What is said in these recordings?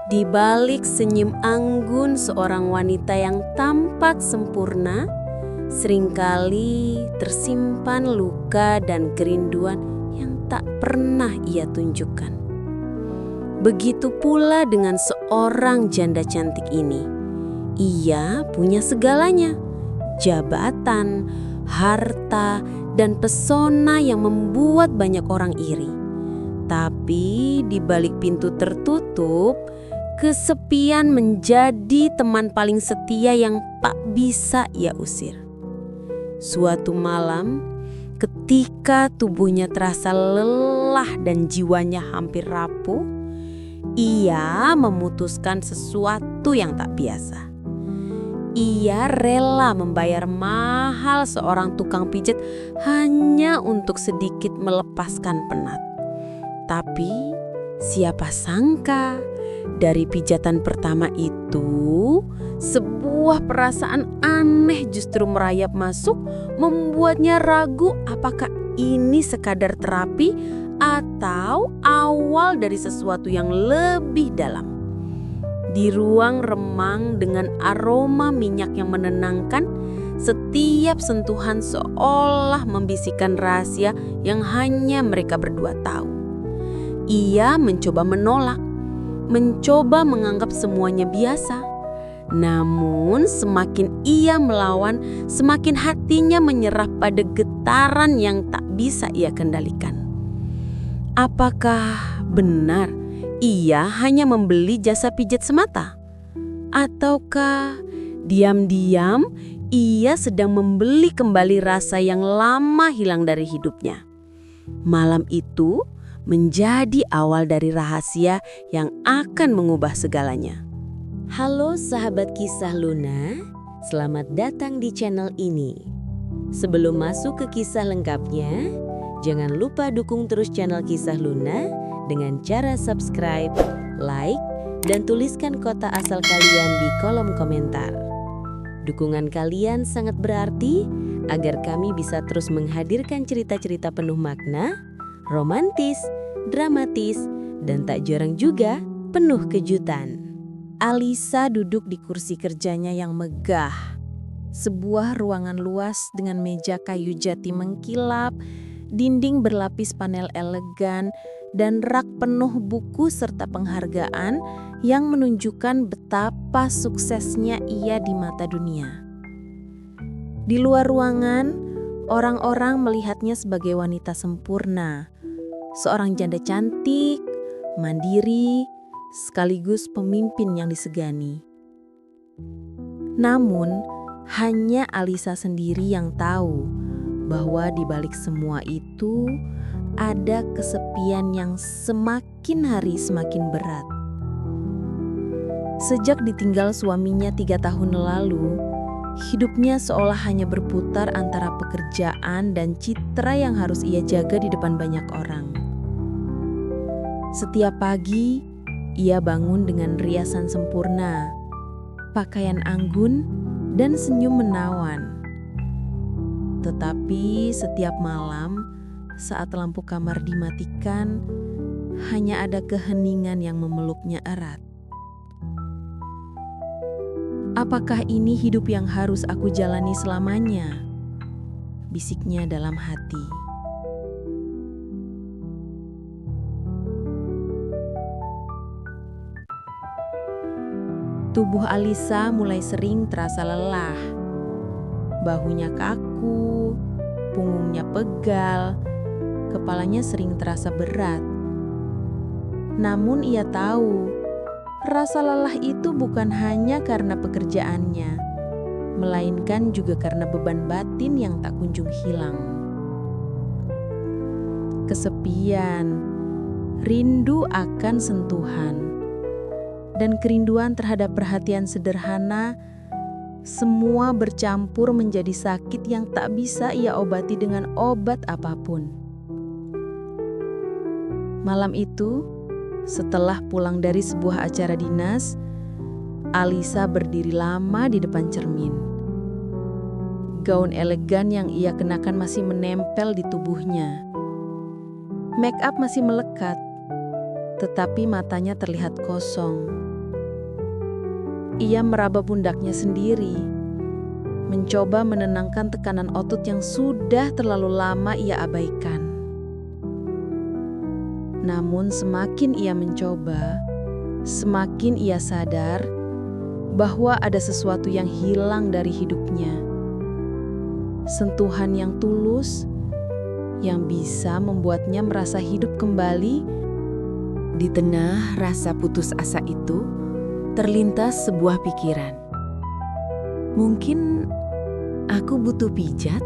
Di balik senyum anggun seorang wanita yang tampak sempurna, seringkali tersimpan luka dan kerinduan yang tak pernah ia tunjukkan. Begitu pula dengan seorang janda cantik ini. Ia punya segalanya, jabatan, harta, dan pesona yang membuat banyak orang iri. Tapi di balik pintu tertutup, kesepian menjadi teman paling setia yang tak bisa ia usir. Suatu malam, ketika tubuhnya terasa lelah dan jiwanya hampir rapuh, ia memutuskan sesuatu yang tak biasa. Ia rela membayar mahal seorang tukang pijat hanya untuk sedikit melepaskan penat. Tapi siapa sangka dari pijatan pertama itu, sebuah perasaan aneh justru merayap masuk, membuatnya ragu apakah ini sekadar terapi atau awal dari sesuatu yang lebih dalam. Di ruang remang dengan aroma minyak yang menenangkan, setiap sentuhan seolah membisikkan rahasia yang hanya mereka berdua tahu. Ia mencoba menolak, mencoba menganggap semuanya biasa. Namun semakin ia melawan, semakin hatinya menyerah pada getaran yang tak bisa ia kendalikan. Apakah benar ia hanya membeli jasa pijat semata? Ataukah diam-diam ia sedang membeli kembali rasa yang lama hilang dari hidupnya? Malam itu menjadi awal dari rahasia yang akan mengubah segalanya. Halo sahabat kisah Luna, selamat datang di channel ini. Sebelum masuk ke kisah lengkapnya, jangan lupa dukung terus channel kisah Luna dengan cara subscribe, like, dan tuliskan kota asal kalian di kolom komentar. Dukungan kalian sangat berarti agar kami bisa terus menghadirkan cerita-cerita penuh makna, romantis, dramatis, dan tak jarang juga penuh kejutan. Alisa duduk di kursi kerjanya yang megah. Sebuah ruangan luas dengan meja kayu jati mengkilap, dinding berlapis panel elegan, dan rak penuh buku serta penghargaan yang menunjukkan betapa suksesnya ia di mata dunia. Di luar ruangan, orang-orang melihatnya sebagai wanita sempurna, seorang janda cantik, mandiri, sekaligus pemimpin yang disegani. Namun, hanya Alisa sendiri yang tahu bahwa di balik semua itu ada kesepian yang semakin hari semakin berat. Sejak ditinggal suaminya 3 tahun lalu, hidupnya seolah hanya berputar antara pekerjaan dan citra yang harus ia jaga di depan banyak orang. Setiap pagi, ia bangun dengan riasan sempurna, pakaian anggun, dan senyum menawan. Tetapi setiap malam, saat lampu kamar dimatikan, hanya ada keheningan yang memeluknya erat. Apakah ini hidup yang harus aku jalani selamanya? Bisiknya dalam hati. Tubuh Alisa mulai sering terasa lelah. Bahunya kaku, punggungnya pegal, kepalanya sering terasa berat. Namun ia tahu, rasa lelah itu bukan hanya karena pekerjaannya, melainkan juga karena beban batin yang tak kunjung hilang. Kesepian, rindu akan sentuhan, dan kerinduan terhadap perhatian sederhana, semua bercampur menjadi sakit yang tak bisa ia obati dengan obat apapun. Malam itu, setelah pulang dari sebuah acara dinas, Alisa berdiri lama di depan cermin. Gaun elegan yang ia kenakan masih menempel di tubuhnya. Make up masih melekat, tetapi matanya terlihat kosong. Ia meraba pundaknya sendiri, mencoba menenangkan tekanan otot yang sudah terlalu lama ia abaikan. Namun semakin ia mencoba, semakin ia sadar bahwa ada sesuatu yang hilang dari hidupnya. Sentuhan yang tulus yang bisa membuatnya merasa hidup kembali. Di tengah rasa putus asa itu, terlintas sebuah pikiran. Mungkin aku butuh pijat,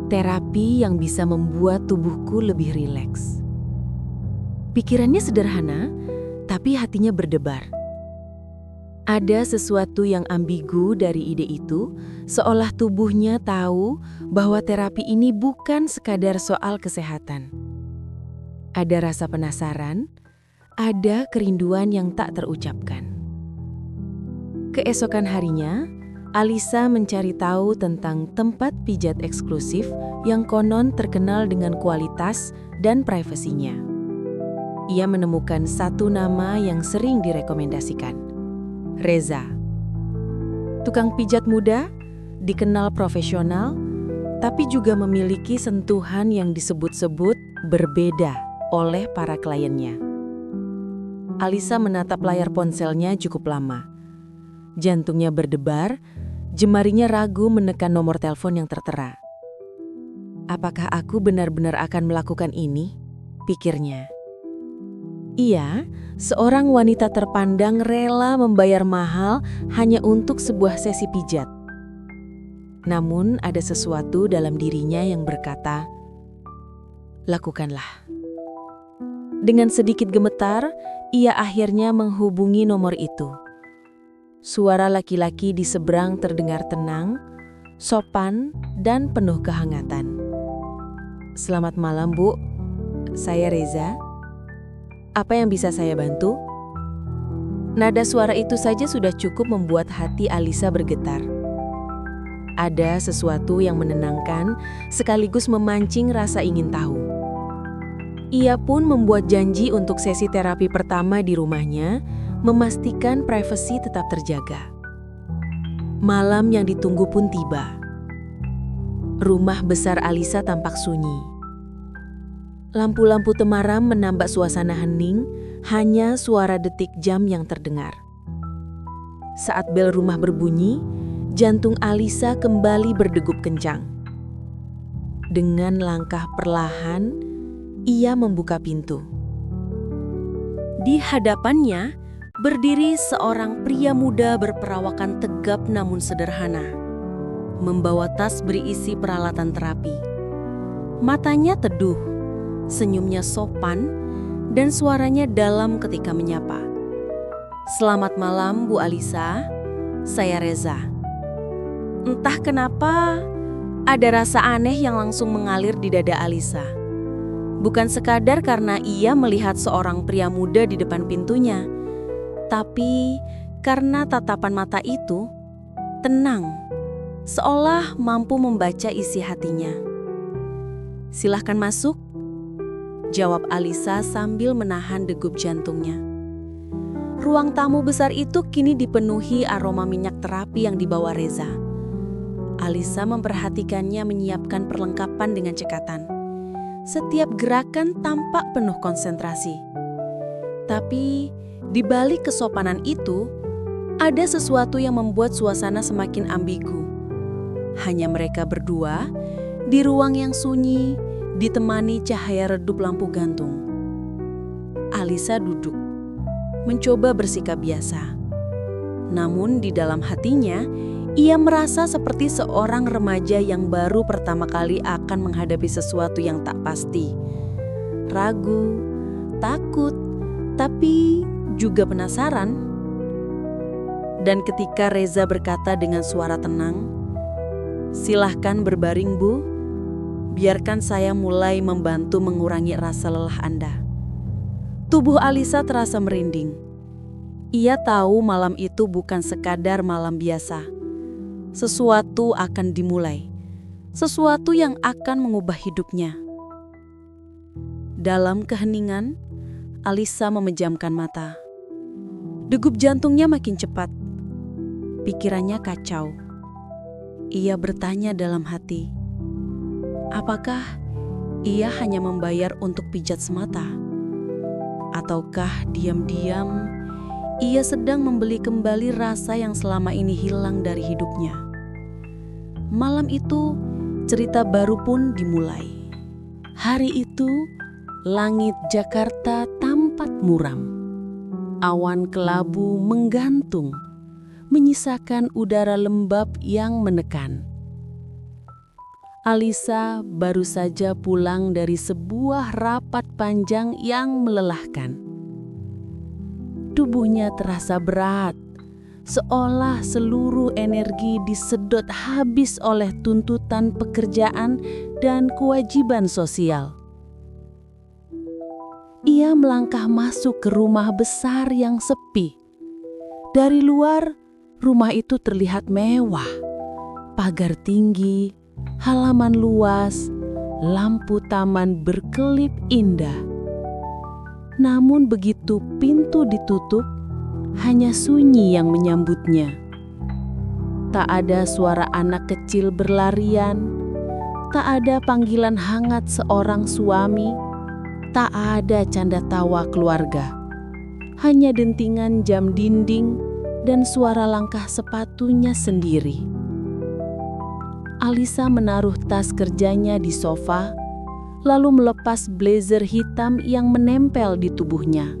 terapi yang bisa membuat tubuhku lebih rileks. Pikirannya sederhana, tapi hatinya berdebar. Ada sesuatu yang ambigu dari ide itu, seolah tubuhnya tahu bahwa terapi ini bukan sekadar soal kesehatan. Ada rasa penasaran, ada kerinduan yang tak terucapkan. Keesokan harinya, Alisa mencari tahu tentang tempat pijat eksklusif yang konon terkenal dengan kualitas dan privasinya. Ia menemukan satu nama yang sering direkomendasikan. Reza. Tukang pijat muda, dikenal profesional, tapi juga memiliki sentuhan yang disebut-sebut berbeda oleh para kliennya. Alisa menatap layar ponselnya cukup lama. Jantungnya berdebar, jemarinya ragu menekan nomor telepon yang tertera. Apakah aku benar-benar akan melakukan ini? Pikirnya. Ia, seorang wanita terpandang rela membayar mahal hanya untuk sebuah sesi pijat. Namun ada sesuatu dalam dirinya yang berkata, lakukanlah. Dengan sedikit gemetar, ia akhirnya menghubungi nomor itu. Suara laki-laki di seberang terdengar tenang, sopan, dan penuh kehangatan. Selamat malam, Bu. Saya Reza. Apa yang bisa saya bantu? Nada suara itu saja sudah cukup membuat hati Alisa bergetar. Ada sesuatu yang menenangkan sekaligus memancing rasa ingin tahu. Ia pun membuat janji untuk sesi terapi pertama di rumahnya, memastikan privasi tetap terjaga. Malam yang ditunggu pun tiba. Rumah besar Alisa tampak sunyi. Lampu-lampu temaram menambah suasana hening, hanya suara detik jam yang terdengar. Saat bel rumah berbunyi, jantung Alisa kembali berdegup kencang. Dengan langkah perlahan, ia membuka pintu. Di hadapannya, berdiri seorang pria muda berperawakan tegap namun sederhana, membawa tas berisi peralatan terapi. Matanya teduh, senyumnya sopan, dan suaranya dalam ketika menyapa. Selamat malam, Bu Alisa. Saya Reza. Entah kenapa, ada rasa aneh yang langsung mengalir di dada Alisa. Bukan sekadar karena ia melihat seorang pria muda di depan pintunya, tapi karena tatapan mata itu tenang, seolah mampu membaca isi hatinya. Silahkan masuk, jawab Alisa sambil menahan degup jantungnya. Ruang tamu besar itu kini dipenuhi aroma minyak terapi yang dibawa Reza. Alisa memperhatikannya menyiapkan perlengkapan dengan cekatan. Setiap gerakan tampak penuh konsentrasi. Tapi di balik kesopanan itu, ada sesuatu yang membuat suasana semakin ambigu. Hanya mereka berdua di ruang yang sunyi, ditemani cahaya redup lampu gantung. Alisa duduk, mencoba bersikap biasa. Namun di dalam hatinya, ia merasa seperti seorang remaja yang baru pertama kali akan menghadapi sesuatu yang tak pasti. Ragu, takut, tapi juga penasaran. Dan ketika Reza berkata dengan suara tenang, "Silahkan berbaring, Bu. Biarkan saya mulai membantu mengurangi rasa lelah Anda." Tubuh Alisa terasa merinding. Ia tahu malam itu bukan sekadar malam biasa. Sesuatu akan dimulai. Sesuatu yang akan mengubah hidupnya. Dalam keheningan, Alisa memejamkan mata. Degup jantungnya makin cepat. Pikirannya kacau. Ia bertanya dalam hati, apakah ia hanya membayar untuk pijat semata? Ataukah diam-diam ia sedang membeli kembali rasa yang selama ini hilang dari hidupnya? Malam itu, cerita baru pun dimulai. Hari itu, langit Jakarta tampak muram. Awan kelabu menggantung, menyisakan udara lembab yang menekan. Alisa baru saja pulang dari sebuah rapat panjang yang melelahkan. Tubuhnya terasa berat, seolah seluruh energi disedot habis oleh tuntutan pekerjaan dan kewajiban sosial. Ia melangkah masuk ke rumah besar yang sepi. Dari luar, rumah itu terlihat mewah. Pagar tinggi, halaman luas, lampu taman berkelip indah. Namun begitu pintu ditutup, hanya sunyi yang menyambutnya. Tak ada suara anak kecil berlarian, tak ada panggilan hangat seorang suami, tak ada canda tawa keluarga. Hanya dentingan jam dinding dan suara langkah sepatunya sendiri. Alisa menaruh tas kerjanya di sofa, lalu melepas blazer hitam yang menempel di tubuhnya.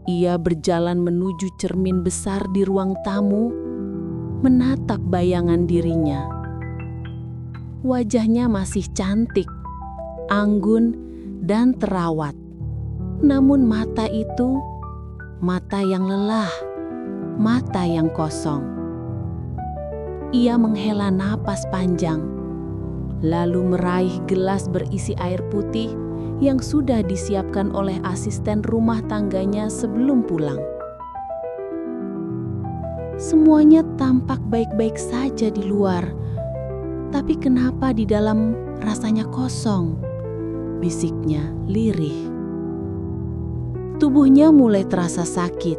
Ia berjalan menuju cermin besar di ruang tamu, menatap bayangan dirinya. Wajahnya masih cantik, anggun, dan terawat. Namun mata itu, mata yang lelah, mata yang kosong. Ia menghela napas panjang, lalu meraih gelas berisi air putih yang sudah disiapkan oleh asisten rumah tangganya sebelum pulang. Semuanya tampak baik-baik saja di luar, tapi kenapa di dalam rasanya kosong? Bisiknya lirih. Tubuhnya mulai terasa sakit,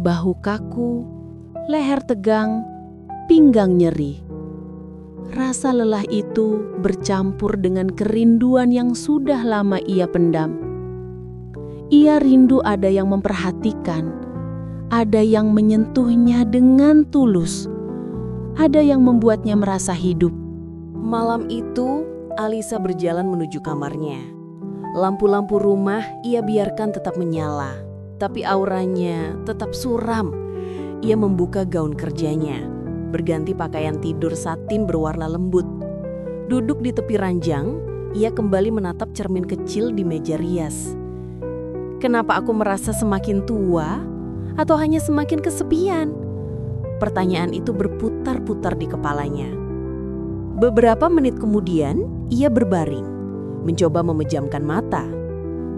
bahu kaku, leher tegang, pinggang nyeri. Rasa lelah itu bercampur dengan kerinduan yang sudah lama ia pendam. Ia rindu ada yang memperhatikan, ada yang menyentuhnya dengan tulus, ada yang membuatnya merasa hidup. Malam itu, Alisa berjalan menuju kamarnya. Lampu-lampu rumah ia biarkan tetap menyala, tapi auranya tetap suram. Ia membuka gaun kerjanya, berganti pakaian tidur satin berwarna lembut. Duduk di tepi ranjang, ia kembali menatap cermin kecil di meja rias. Kenapa aku merasa semakin tua atau hanya semakin kesepian? Pertanyaan itu berputar-putar di kepalanya. Beberapa menit kemudian, ia berbaring, mencoba memejamkan mata.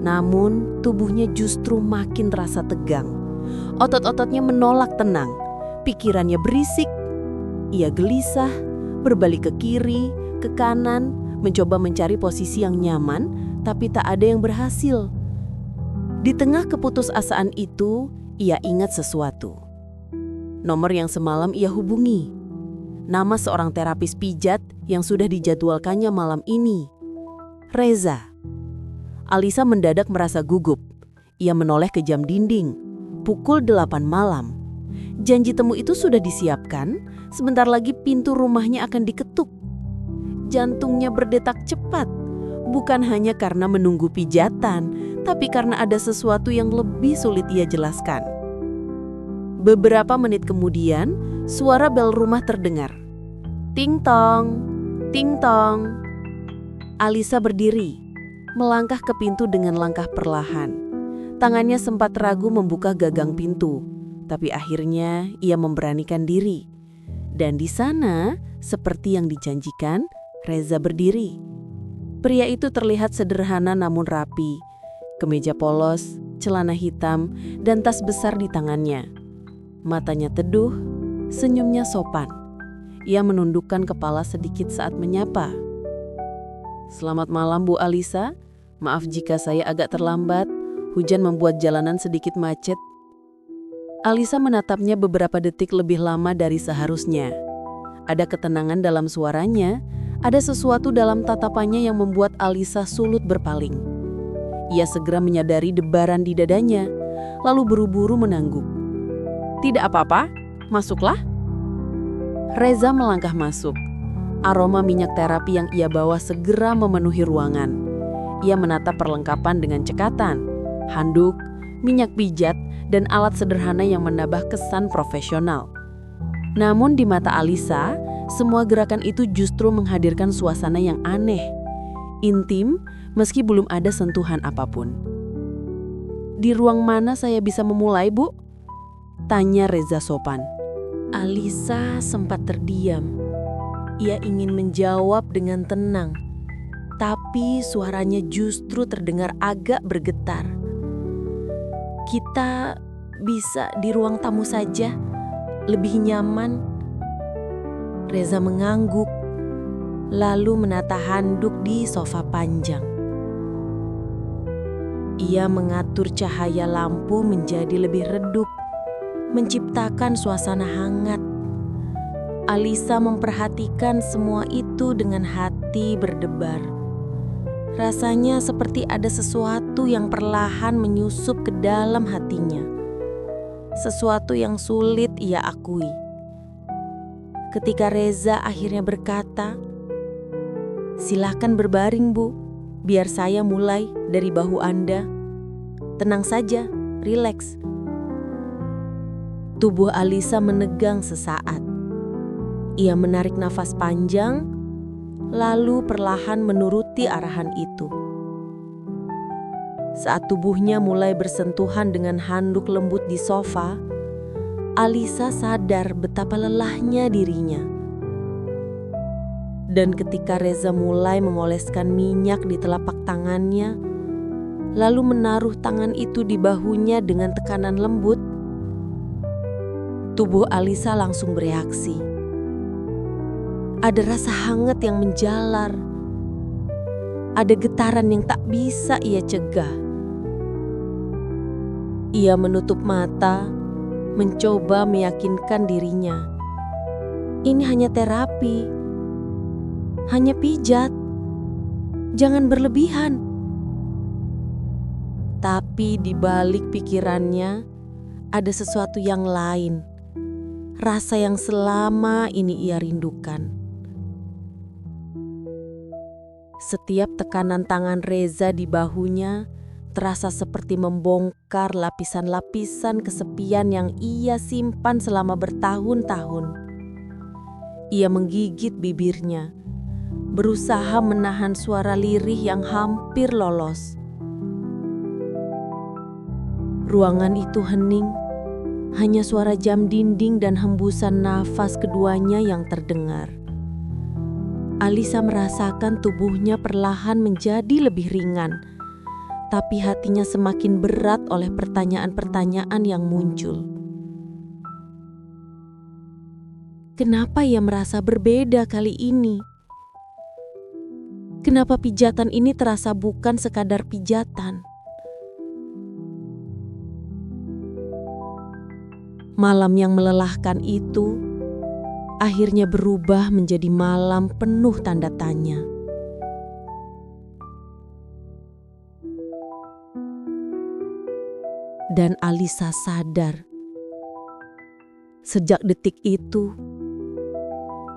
Namun, tubuhnya justru makin terasa tegang. Otot-ototnya menolak tenang, pikirannya berisik. Ia gelisah, berbalik ke kiri, ke kanan, mencoba mencari posisi yang nyaman, tapi tak ada yang berhasil. Di tengah keputusasaan itu, ia ingat sesuatu. Nomor yang semalam ia hubungi. Nama seorang terapis pijat yang sudah dijadwalkannya malam ini. Reza. Alisa mendadak merasa gugup. Ia menoleh ke jam dinding. Pukul 8 malam. Janji temu itu sudah disiapkan, sebentar lagi pintu rumahnya akan diketuk. Jantungnya berdetak cepat, bukan hanya karena menunggu pijatan, tapi karena ada sesuatu yang lebih sulit ia jelaskan. Beberapa menit kemudian, suara bel rumah terdengar. Ting tong, ting tong. Alisa berdiri, melangkah ke pintu dengan langkah perlahan. Tangannya sempat ragu membuka gagang pintu, tapi akhirnya ia memberanikan diri. Dan di sana, seperti yang dijanjikan, Reza berdiri. Pria itu terlihat sederhana namun rapi. Kemeja polos, celana hitam, dan tas besar di tangannya. Matanya teduh, senyumnya sopan. Ia menundukkan kepala sedikit saat menyapa. Selamat malam Bu Alisa, maaf jika saya agak terlambat. Hujan membuat jalanan sedikit macet. Alisa menatapnya beberapa detik lebih lama dari seharusnya. Ada ketenangan dalam suaranya, ada sesuatu dalam tatapannya yang membuat Alisa sulut berpaling. Ia segera menyadari debaran di dadanya, lalu buru-buru menangguk. "Tidak apa-apa, masuklah." Reza melangkah masuk. Aroma minyak terapi yang ia bawa segera memenuhi ruangan. Ia menatap perlengkapan dengan cekatan, handuk, minyak pijat, dan alat sederhana yang menambah kesan profesional. Namun di mata Alisa, semua gerakan itu justru menghadirkan suasana yang aneh, intim, meski belum ada sentuhan apapun. "Di ruang mana saya bisa memulai, Bu?" tanya Reza sopan. Alisa sempat terdiam. Ia ingin menjawab dengan tenang, tapi suaranya justru terdengar agak bergetar. "Kita bisa di ruang tamu saja, lebih nyaman." Reza mengangguk, lalu menata handuk di sofa panjang. Ia mengatur cahaya lampu menjadi lebih redup, menciptakan suasana hangat. Alisa memperhatikan semua itu dengan hati berdebar. Rasanya seperti ada sesuatu yang perlahan menyusup ke dalam hatinya. Sesuatu yang sulit ia akui. Ketika Reza akhirnya berkata, "Silakan berbaring, Bu. Biar saya mulai dari bahu Anda. Tenang saja, rileks." Tubuh Alisa menegang sesaat. Ia menarik nafas panjang, lalu perlahan menuruti arahan itu. Saat tubuhnya mulai bersentuhan dengan handuk lembut di sofa, Alisa sadar betapa lelahnya dirinya. Dan ketika Reza mulai mengoleskan minyak di telapak tangannya, lalu menaruh tangan itu di bahunya dengan tekanan lembut, tubuh Alisa langsung bereaksi. Ada rasa hangat yang menjalar. Ada getaran yang tak bisa ia cegah. Ia menutup mata, mencoba meyakinkan dirinya. Ini hanya terapi, hanya pijat. Jangan berlebihan. Tapi di balik pikirannya ada sesuatu yang lain. Rasa yang selama ini ia rindukan. Setiap tekanan tangan Reza di bahunya terasa seperti membongkar lapisan-lapisan kesepian yang ia simpan selama bertahun-tahun. Ia menggigit bibirnya, berusaha menahan suara lirih yang hampir lolos. Ruangan itu hening, hanya suara jam dinding dan hembusan nafas keduanya yang terdengar. Alisa merasakan tubuhnya perlahan menjadi lebih ringan, tapi hatinya semakin berat oleh pertanyaan-pertanyaan yang muncul. Kenapa ia merasa berbeda kali ini? Kenapa pijatan ini terasa bukan sekadar pijatan? Malam yang melelahkan itu akhirnya berubah menjadi malam penuh tanda tanya. Dan Alisa sadar, sejak detik itu,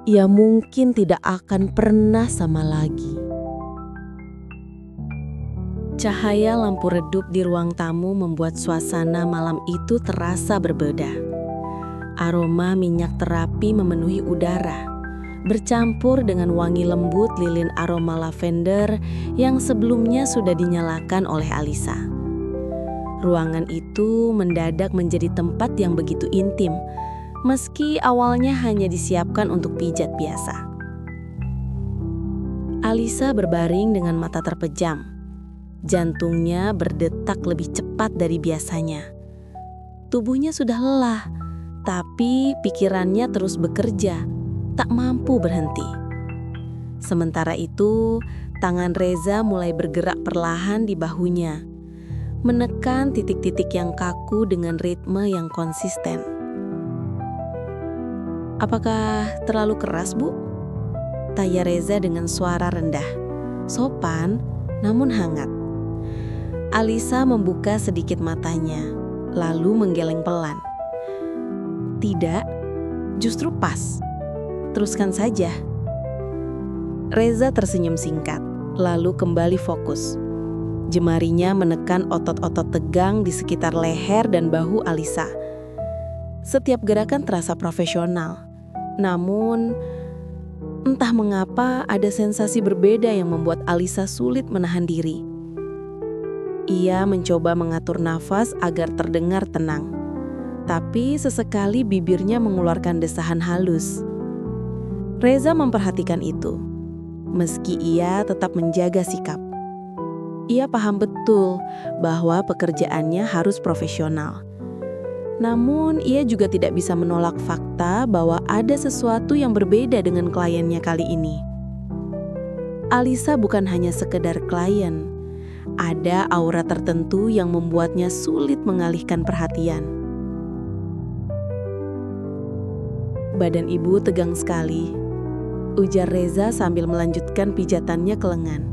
ia mungkin tidak akan pernah sama lagi. Cahaya lampu redup di ruang tamu membuat suasana malam itu terasa berbeda. Aroma minyak terapi memenuhi udara, bercampur dengan wangi lembut lilin aroma lavender yang sebelumnya sudah dinyalakan oleh Alisa. Ruangan itu mendadak menjadi tempat yang begitu intim, meski awalnya hanya disiapkan untuk pijat biasa. Alisa berbaring dengan mata terpejam. Jantungnya berdetak lebih cepat dari biasanya. Tubuhnya sudah lelah, tapi pikirannya terus bekerja, tak mampu berhenti. Sementara itu, tangan Reza mulai bergerak perlahan di bahunya. menekan titik-titik yang kaku dengan ritme yang konsisten. "Apakah terlalu keras, Bu?" tanya Reza dengan suara rendah, sopan namun hangat. Alisa membuka sedikit matanya, lalu menggeleng pelan. "Tidak, justru pas. Teruskan saja." Reza tersenyum singkat, lalu kembali fokus. Jemarinya menekan otot-otot tegang di sekitar leher dan bahu Alisa. Setiap gerakan terasa profesional. Namun, entah mengapa ada sensasi berbeda yang membuat Alisa sulit menahan diri. Ia mencoba mengatur nafas agar terdengar tenang. Tapi sesekali bibirnya mengeluarkan desahan halus. Reza memperhatikan itu. Meski ia tetap menjaga sikap. Ia paham betul bahwa pekerjaannya harus profesional. Namun, ia juga tidak bisa menolak fakta bahwa ada sesuatu yang berbeda dengan kliennya kali ini. Alisa bukan hanya sekedar klien. Ada aura tertentu yang membuatnya sulit mengalihkan perhatian. "Badan ibu tegang sekali," ujar Reza sambil melanjutkan pijatannya ke lengan.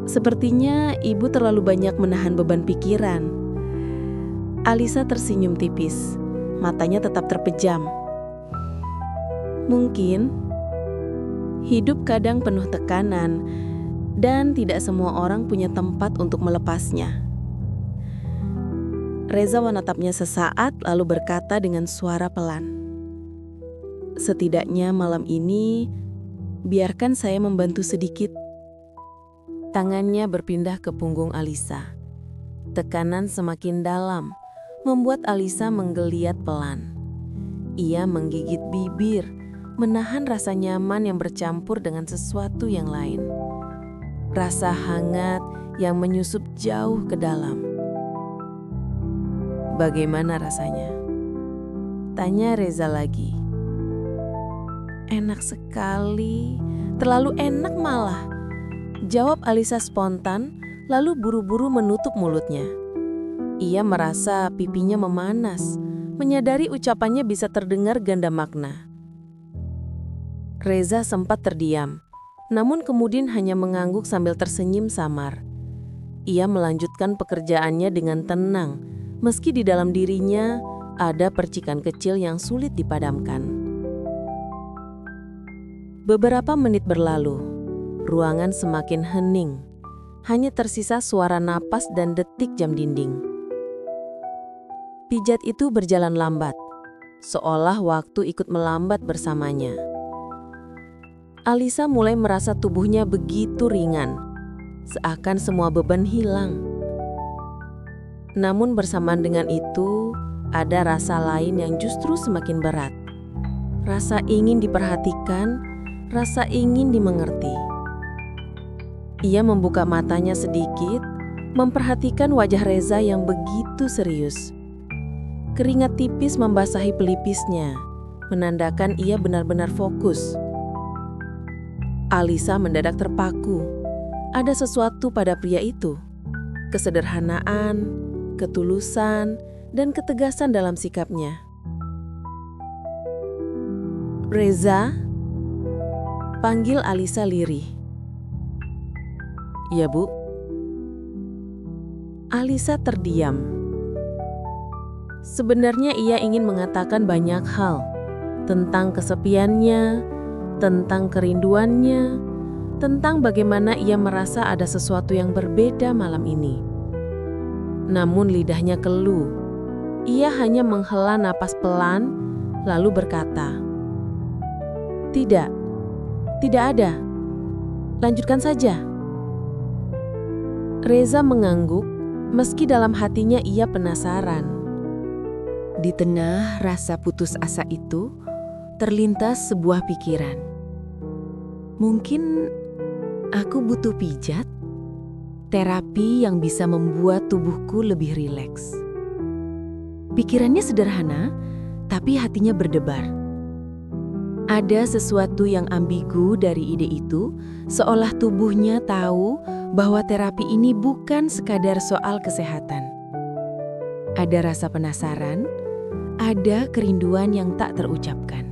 "Sepertinya ibu terlalu banyak menahan beban pikiran." Alisa tersenyum tipis, matanya tetap terpejam. "Mungkin hidup kadang penuh tekanan dan tidak semua orang punya tempat untuk melepasnya." Reza menatapnya sesaat lalu berkata dengan suara pelan, "Setidaknya malam ini biarkan saya membantu sedikit." Tangannya berpindah ke punggung Alisa. Tekanan semakin dalam, membuat Alisa menggeliat pelan. Ia menggigit bibir, menahan rasa nyaman yang bercampur dengan sesuatu yang lain. Rasa hangat yang menyusup jauh ke dalam. "Bagaimana rasanya?" tanya Reza lagi. "Enak sekali, terlalu enak malah," jawab Alisa spontan, lalu buru-buru menutup mulutnya. Ia merasa pipinya memanas, menyadari ucapannya bisa terdengar ganda makna. Reza sempat terdiam, namun kemudian hanya mengangguk sambil tersenyum samar. Ia melanjutkan pekerjaannya dengan tenang, meski di dalam dirinya ada percikan kecil yang sulit dipadamkan. Beberapa menit berlalu. Ruangan semakin hening, hanya tersisa suara napas dan detik jam dinding. Pijat itu berjalan lambat, seolah waktu ikut melambat bersamanya. Alisa mulai merasa tubuhnya begitu ringan, seakan semua beban hilang. Namun bersamaan dengan itu, ada rasa lain yang justru semakin berat. Rasa ingin diperhatikan, rasa ingin dimengerti. Ia membuka matanya sedikit, memperhatikan wajah Reza yang begitu serius. Keringat tipis membasahi pelipisnya, menandakan ia benar-benar fokus. Alisa mendadak terpaku. Ada sesuatu pada pria itu. Kesederhanaan, ketulusan, dan ketegasan dalam sikapnya. "Reza?" panggil Alisa lirih. "Ya, Bu." Alisa terdiam. Sebenarnya ia ingin mengatakan banyak hal tentang kesepiannya, tentang kerinduannya, tentang bagaimana ia merasa ada sesuatu yang berbeda malam ini. Namun lidahnya keluh. Ia hanya menghela napas pelan, lalu berkata, "Tidak, tidak ada. Lanjutkan saja." Reza mengangguk, meski dalam hatinya ia penasaran. Di tengah rasa putus asa itu, terlintas sebuah pikiran. Mungkin aku butuh pijat, terapi yang bisa membuat tubuhku lebih rileks. Pikirannya sederhana, tapi hatinya berdebar. Ada sesuatu yang ambigu dari ide itu, seolah tubuhnya tahu bahwa terapi ini bukan sekadar soal kesehatan. Ada rasa penasaran, ada kerinduan yang tak terucapkan.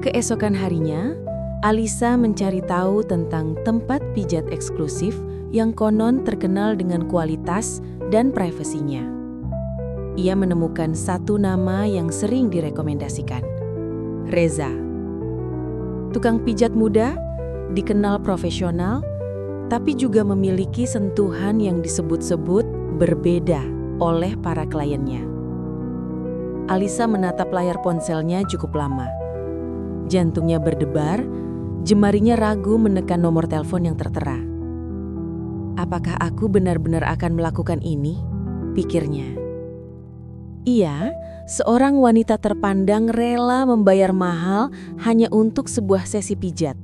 Keesokan harinya, Alisa mencari tahu tentang tempat pijat eksklusif yang konon terkenal dengan kualitas dan privasinya. Ia menemukan satu nama yang sering direkomendasikan, Reza. Tukang pijat muda, dikenal profesional, tapi juga memiliki sentuhan yang disebut-sebut berbeda oleh para kliennya. Alisa menatap layar ponselnya cukup lama. Jantungnya berdebar, jemarinya ragu menekan nomor telepon yang tertera. Apakah aku benar-benar akan melakukan ini? Pikirnya. Ia, seorang wanita terpandang rela membayar mahal hanya untuk sebuah sesi pijat.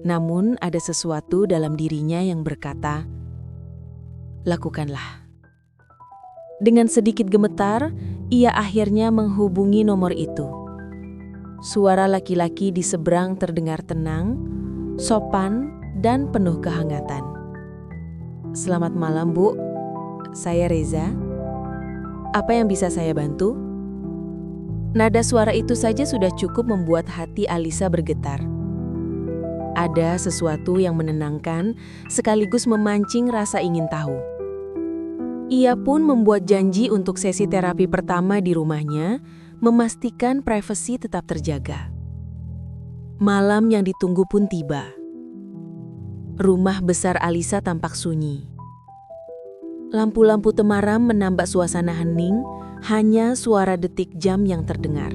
Namun ada sesuatu dalam dirinya yang berkata, lakukanlah. Dengan sedikit gemetar, ia akhirnya menghubungi nomor itu. Suara laki-laki di seberang terdengar tenang, sopan, dan penuh kehangatan. Selamat malam, Bu. Saya Reza. Apa yang bisa saya bantu? Nada suara itu saja sudah cukup membuat hati Alisa bergetar. Ada sesuatu yang menenangkan sekaligus memancing rasa ingin tahu. Ia pun membuat janji untuk sesi terapi pertama di rumahnya, memastikan privasi tetap terjaga. Malam yang ditunggu pun tiba. Rumah besar Alisa tampak sunyi. Lampu-lampu temaram menambah suasana hening, hanya suara detik jam yang terdengar.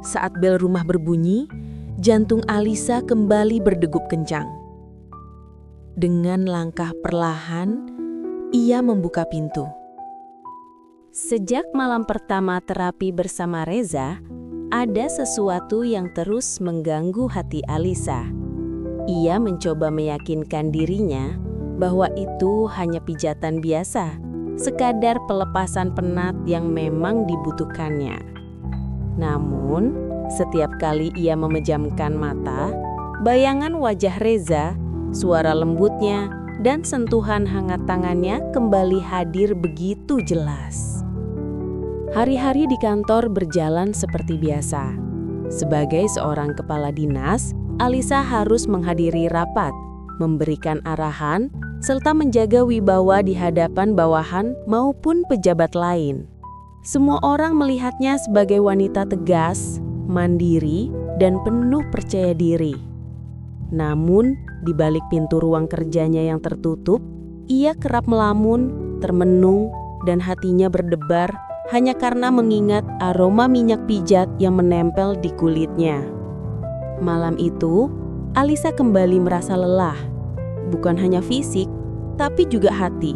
Saat bel rumah berbunyi, jantung Alisa kembali berdegup kencang. Dengan langkah perlahan, ia membuka pintu. Sejak malam pertama terapi bersama Reza, ada sesuatu yang terus mengganggu hati Alisa. Ia mencoba meyakinkan dirinya bahwa itu hanya pijatan biasa, sekadar pelepasan penat yang memang dibutuhkannya. Namun, setiap kali ia memejamkan mata, bayangan wajah Reza, suara lembutnya, dan sentuhan hangat tangannya kembali hadir begitu jelas. Hari-hari di kantor berjalan seperti biasa. Sebagai seorang kepala dinas, Alisa harus menghadiri rapat, memberikan arahan, serta menjaga wibawa di hadapan bawahan maupun pejabat lain. Semua orang melihatnya sebagai wanita tegas, mandiri, dan penuh percaya diri. Namun, di balik pintu ruang kerjanya yang tertutup, ia kerap melamun, termenung, dan hatinya berdebar hanya karena mengingat aroma minyak pijat yang menempel di kulitnya. Malam itu, Alisa kembali merasa lelah, bukan hanya fisik, tapi juga hati.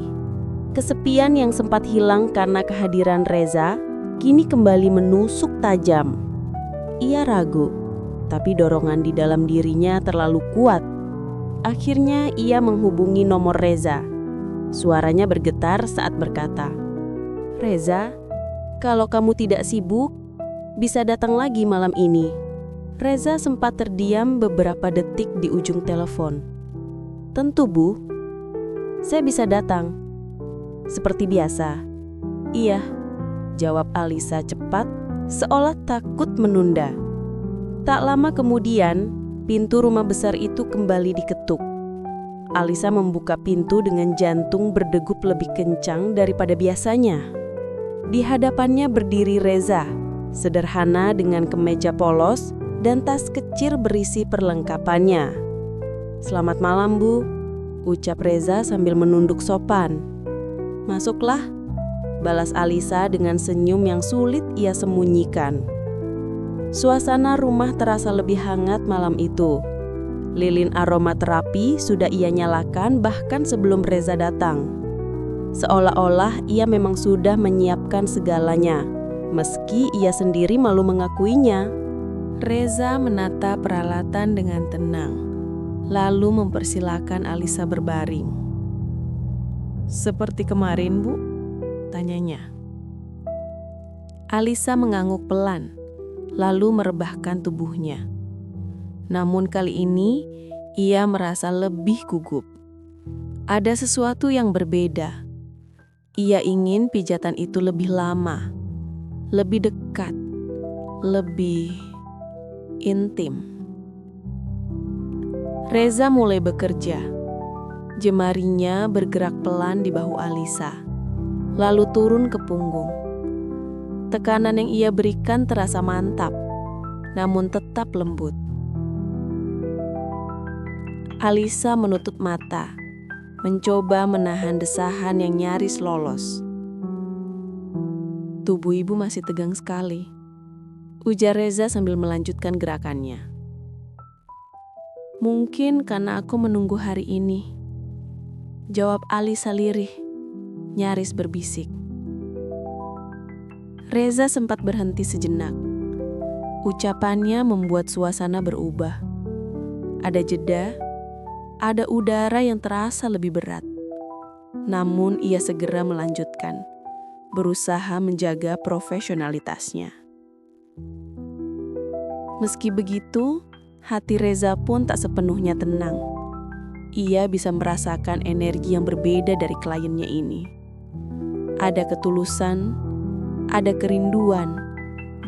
Kesepian yang sempat hilang karena kehadiran Reza, kini kembali menusuk tajam. Ia ragu, tapi dorongan di dalam dirinya terlalu kuat. Akhirnya ia menghubungi nomor Reza. Suaranya bergetar saat berkata, "Reza, kalau kamu tidak sibuk, bisa datang lagi malam ini." Reza sempat terdiam beberapa detik di ujung telepon. "Tentu, Bu. Saya bisa datang." "Seperti biasa." "Iya," jawab Alisa cepat, seolah takut menunda. Tak lama kemudian, pintu rumah besar itu kembali diketuk. Alisa membuka pintu dengan jantung berdegup lebih kencang daripada biasanya. Di hadapannya berdiri Reza, sederhana dengan kemeja polos dan tas kecil berisi perlengkapannya. "Selamat malam, Bu," ucap Reza sambil menunduk sopan. "Masuklah," balas Alisa dengan senyum yang sulit ia sembunyikan. Suasana rumah terasa lebih hangat malam itu. Lilin aroma terapi sudah ia nyalakan bahkan sebelum Reza datang. Seolah-olah ia memang sudah menyiapkan segalanya, meski ia sendiri malu mengakuinya. Reza menata peralatan dengan tenang, lalu mempersilakan Alisa berbaring. "Seperti kemarin, Bu?" tanyanya. Alisa mengangguk pelan, lalu merebahkan tubuhnya. Namun kali ini, ia merasa lebih gugup. Ada sesuatu yang berbeda. Ia ingin pijatan itu lebih lama, lebih dekat, lebih intim. Reza mulai bekerja. Jemarinya bergerak pelan di bahu Alisa, lalu turun ke punggung. Tekanan yang ia berikan terasa mantap, namun tetap lembut. Alisa menutup mata, mencoba menahan desahan yang nyaris lolos. Tubuh ibu masih tegang sekali, ujar Reza sambil melanjutkan gerakannya. Mungkin karena aku menunggu hari ini, jawab Alisa lirih, nyaris berbisik. Reza sempat berhenti sejenak. Ucapannya membuat suasana berubah. Ada jeda, ada udara yang terasa lebih berat. Namun ia segera melanjutkan, berusaha menjaga profesionalitasnya. Meski begitu, hati Reza pun tak sepenuhnya tenang. Ia bisa merasakan energi yang berbeda dari kliennya ini. Ada ketulusan, ada kerinduan,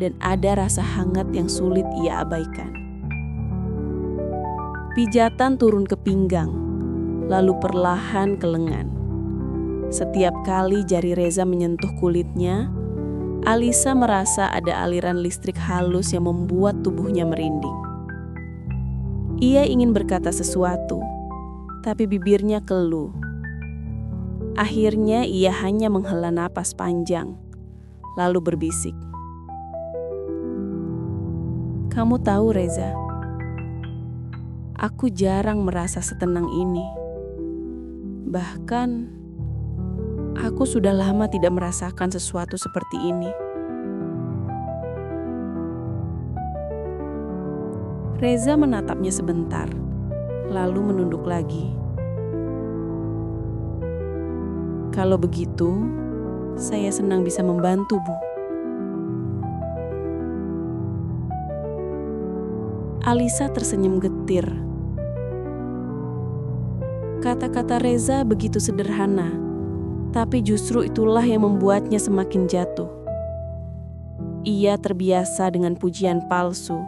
dan ada rasa hangat yang sulit ia abaikan. Pijatan turun ke pinggang, lalu perlahan ke lengan. Setiap kali jari Reza menyentuh kulitnya, Alisa merasa ada aliran listrik halus yang membuat tubuhnya merinding. Ia ingin berkata sesuatu, tapi bibirnya keluh. Akhirnya ia hanya menghela napas panjang, lalu berbisik. Kamu tahu Reza, aku jarang merasa setenang ini. Bahkan, aku sudah lama tidak merasakan sesuatu seperti ini. Reza menatapnya sebentar, lalu menunduk lagi. Kalau begitu, saya senang bisa membantu, Bu. Alisa tersenyum getir. Kata-kata Reza begitu sederhana, tapi justru itulah yang membuatnya semakin jatuh. Ia terbiasa dengan pujian palsu,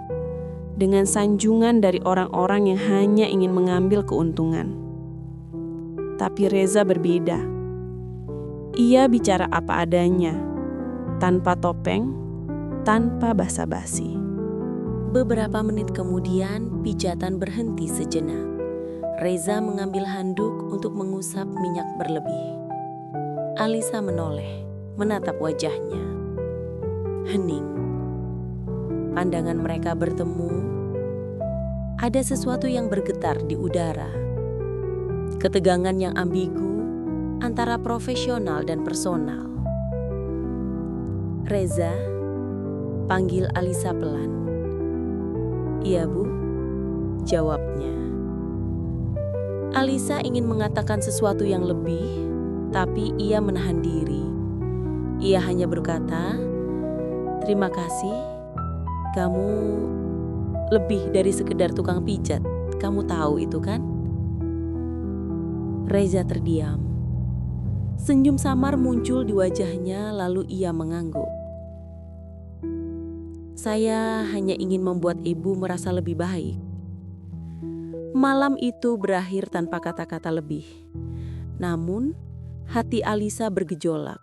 dengan sanjungan dari orang-orang yang hanya ingin mengambil keuntungan. Tapi Reza berbeda. Ia bicara apa adanya, tanpa topeng, tanpa basa-basi. Beberapa menit kemudian, pijatan berhenti sejenak. Reza mengambil handuk untuk mengusap minyak berlebih. Alisa menoleh, menatap wajahnya. Hening. Pandangan mereka bertemu. Ada sesuatu yang bergetar di udara. Ketegangan yang ambigu antara profesional dan personal. Reza, panggil Alisa pelan. Iya, Bu, jawabnya. Alisa ingin mengatakan sesuatu yang lebih, tapi ia menahan diri. Ia hanya berkata, "Terima kasih, kamu lebih dari sekedar tukang pijat. Kamu tahu itu kan?" Reza terdiam. Senyum samar muncul di wajahnya, lalu ia mengangguk. Saya hanya ingin membuat ibu merasa lebih baik. Malam itu berakhir tanpa kata-kata lebih. Namun, hati Alisa bergejolak.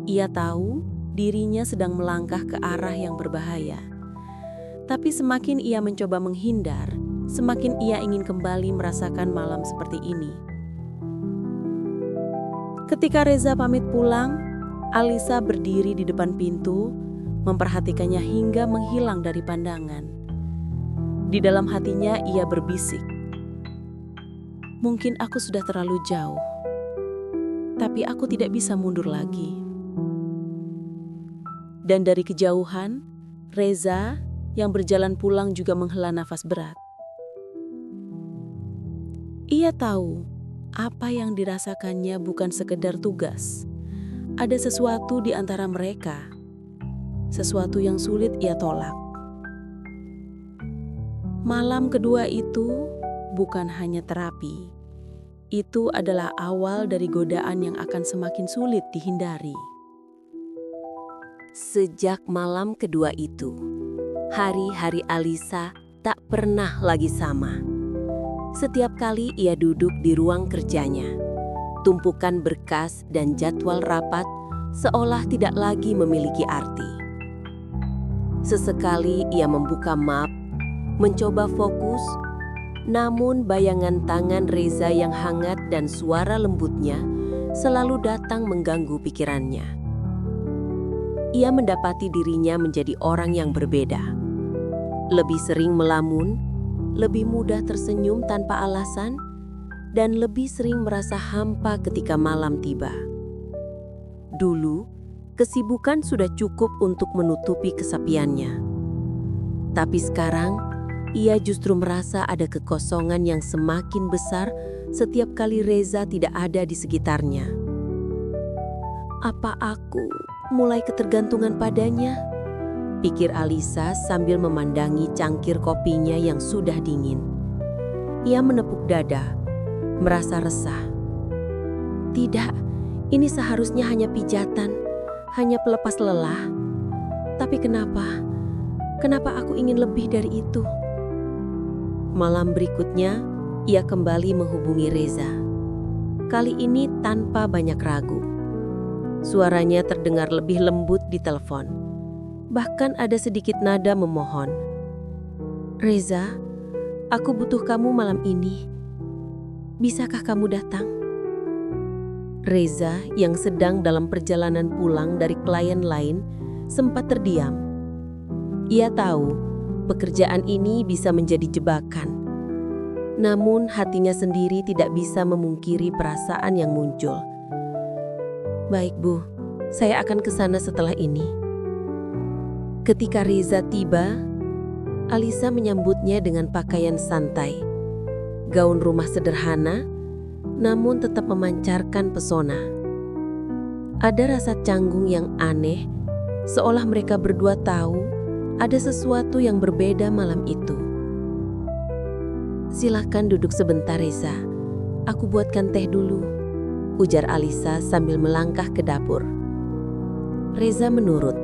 Ia tahu dirinya sedang melangkah ke arah yang berbahaya. Tapi semakin ia mencoba menghindar, semakin ia ingin kembali merasakan malam seperti ini. Ketika Reza pamit pulang, Alisa berdiri di depan pintu, memperhatikannya hingga menghilang dari pandangan. Di dalam hatinya ia berbisik, "Mungkin aku sudah terlalu jauh, tapi aku tidak bisa mundur lagi." Dan dari kejauhan, Reza yang berjalan pulang juga menghela nafas berat. Ia tahu apa yang dirasakannya bukan sekedar tugas. Ada sesuatu di antara mereka. sesuatu yang sulit ia tolak. Malam kedua itu bukan hanya terapi. Itu adalah awal dari godaan yang akan semakin sulit dihindari. Sejak malam kedua itu, hari-hari Alisa tak pernah lagi sama. Setiap kali ia duduk di ruang kerjanya, tumpukan berkas dan jadwal rapat seolah tidak lagi memiliki arti. Sesekali ia membuka map, mencoba fokus, namun bayangan tangan Reza yang hangat dan suara lembutnya selalu datang mengganggu pikirannya. Ia mendapati dirinya menjadi orang yang berbeda. Lebih sering melamun, lebih mudah tersenyum tanpa alasan, dan lebih sering merasa hampa ketika malam tiba. Dulu, kesibukan sudah cukup untuk menutupi kesepiannya. Tapi sekarang, ia justru merasa ada kekosongan yang semakin besar setiap kali Reza tidak ada di sekitarnya. Apa aku mulai ketergantungan padanya? Pikir Alisa sambil memandangi cangkir kopinya yang sudah dingin. Ia menepuk dada, merasa resah. Tidak, ini seharusnya hanya pijatan, hanya pelepas lelah. Tapi kenapa? Kenapa aku ingin lebih dari itu? Malam berikutnya, ia kembali menghubungi Reza. Kali ini tanpa banyak ragu. Suaranya terdengar lebih lembut di telepon. Bahkan ada sedikit nada memohon. Reza, aku butuh kamu malam ini. Bisakah kamu datang? Reza yang sedang dalam perjalanan pulang dari klien lain sempat terdiam. Ia tahu pekerjaan ini bisa menjadi jebakan. Namun hatinya sendiri tidak bisa memungkiri perasaan yang muncul. Baik Bu, saya akan ke sana setelah ini. Ketika Reza tiba, Alisa menyambutnya dengan pakaian santai. Gaun rumah sederhana, namun tetap memancarkan pesona. Ada rasa canggung yang aneh, seolah mereka berdua tahu ada sesuatu yang berbeda malam itu. Silakan duduk sebentar Reza, aku buatkan teh dulu, ujar Alisa sambil melangkah ke dapur. Reza menurut,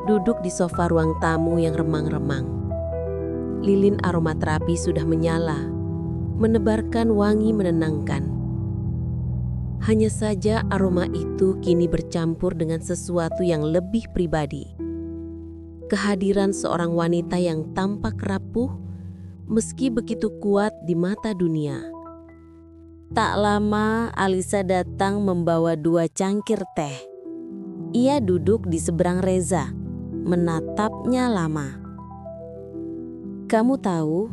duduk di sofa ruang tamu yang remang-remang. Lilin aromaterapi sudah menyala, menebarkan wangi menenangkan. Hanya saja aroma itu kini bercampur dengan sesuatu yang lebih pribadi. Kehadiran seorang wanita yang tampak rapuh, meski begitu kuat di mata dunia. Tak lama Alisa datang membawa 2 cangkir teh. Ia duduk di seberang Reza, menatapnya lama. Kamu tahu,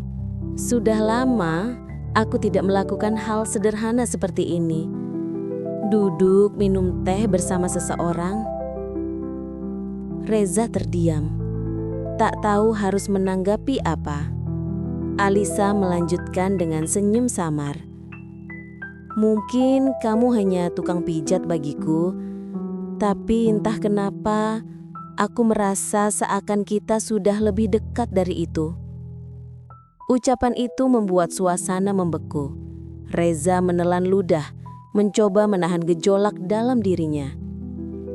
sudah lama aku tidak melakukan hal sederhana seperti ini. Duduk minum teh bersama seseorang. Reza terdiam, tak tahu harus menanggapi apa. Alisa melanjutkan dengan senyum samar. Mungkin kamu hanya tukang pijat bagiku, tapi entah kenapa aku merasa seakan kita sudah lebih dekat dari itu. Ucapan itu membuat suasana membeku. Reza menelan ludah, mencoba menahan gejolak dalam dirinya.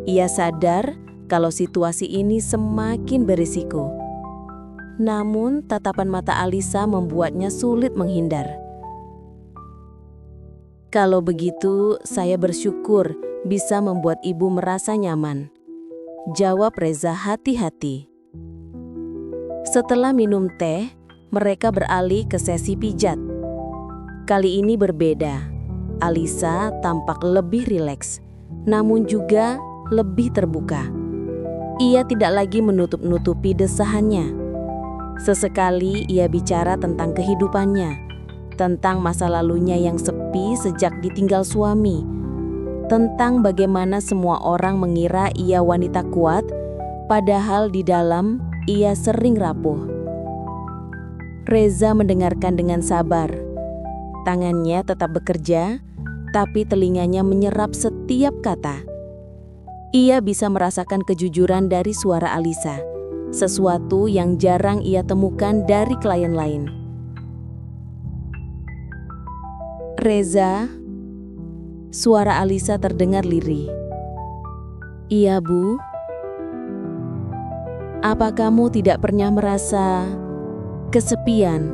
Ia sadar kalau situasi ini semakin berisiko. Namun tatapan mata Alisa membuatnya sulit menghindar. Kalau begitu, saya bersyukur bisa membuat ibu merasa nyaman, jawab Reza hati-hati. Setelah minum teh, mereka beralih ke sesi pijat. Kali ini berbeda. Alisa tampak lebih rileks, namun juga lebih terbuka. Ia tidak lagi menutup-nutupi desahannya. Sesekali ia bicara tentang kehidupannya, tentang masa lalunya yang sepi sejak ditinggal suami, tentang bagaimana semua orang mengira ia wanita kuat, padahal di dalam ia sering rapuh. Reza mendengarkan dengan sabar. Tangannya tetap bekerja, tapi telinganya menyerap setiap kata. Ia bisa merasakan kejujuran dari suara Alisa, sesuatu yang jarang ia temukan dari klien lain. "Reza," suara Alisa terdengar lirih. "Iya, Bu. Apa kamu tidak pernah merasa kesepian?"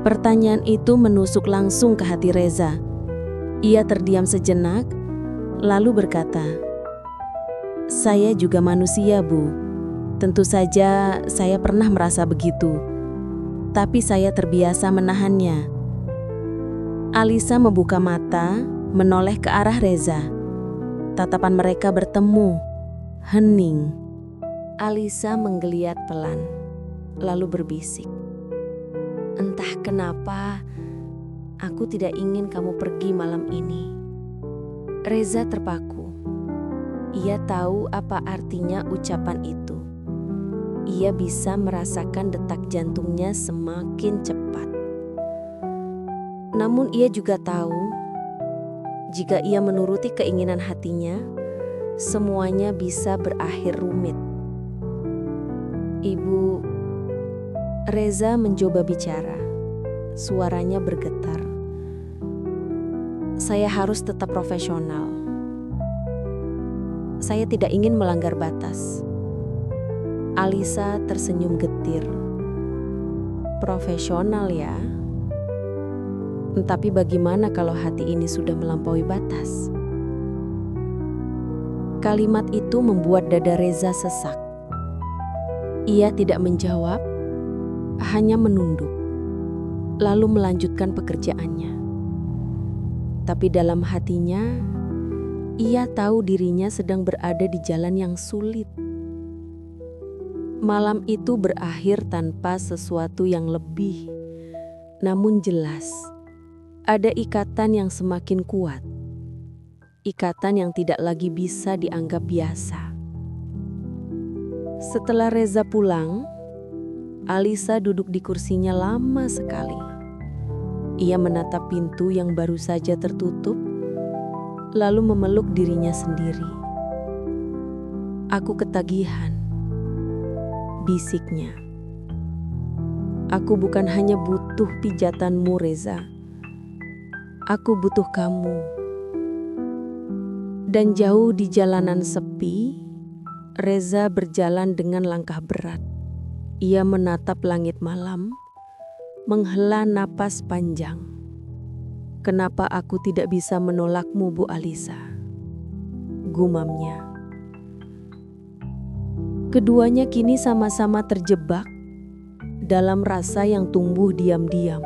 Pertanyaan itu menusuk langsung ke hati Reza. Ia terdiam sejenak, lalu berkata, "Saya juga manusia, Bu. Tentu saja saya pernah merasa begitu, tapi saya terbiasa menahannya." Alisa membuka mata, menoleh ke arah Reza. Tatapan mereka bertemu, hening. Alisa menggeliat pelan, lalu berbisik, "Entah kenapa, aku tidak ingin kamu pergi malam ini." Reza terpaku. Ia tahu apa artinya ucapan itu. Ia bisa merasakan detak jantungnya semakin cepat. Namun ia juga tahu, jika ia menuruti keinginan hatinya, semuanya bisa berakhir rumit. "Ibu," Reza mencoba bicara. Suaranya bergetar. "Saya harus tetap profesional. Saya tidak ingin melanggar batas." Alisa tersenyum getir. "Profesional ya? Tapi bagaimana kalau hati ini sudah melampaui batas?" Kalimat itu membuat dada Reza sesak. Ia tidak menjawab, hanya menunduk, lalu melanjutkan pekerjaannya. Tapi dalam hatinya, ia tahu dirinya sedang berada di jalan yang sulit. Malam itu berakhir tanpa sesuatu yang lebih, namun jelas. Ada ikatan yang semakin kuat, ikatan yang tidak lagi bisa dianggap biasa. Setelah Reza pulang, Alisa duduk di kursinya lama sekali. Ia menatap pintu yang baru saja tertutup, lalu memeluk dirinya sendiri. "Aku ketagihan," bisiknya. "Aku bukan hanya butuh pijatanmu, Reza. Aku butuh kamu." Dan jauh di jalanan sepi, Reza berjalan dengan langkah berat. Ia menatap langit malam, menghela napas panjang. "Kenapa aku tidak bisa menolakmu, Bu Alisa?" gumamnya. Keduanya kini sama-sama terjebak dalam rasa yang tumbuh diam-diam,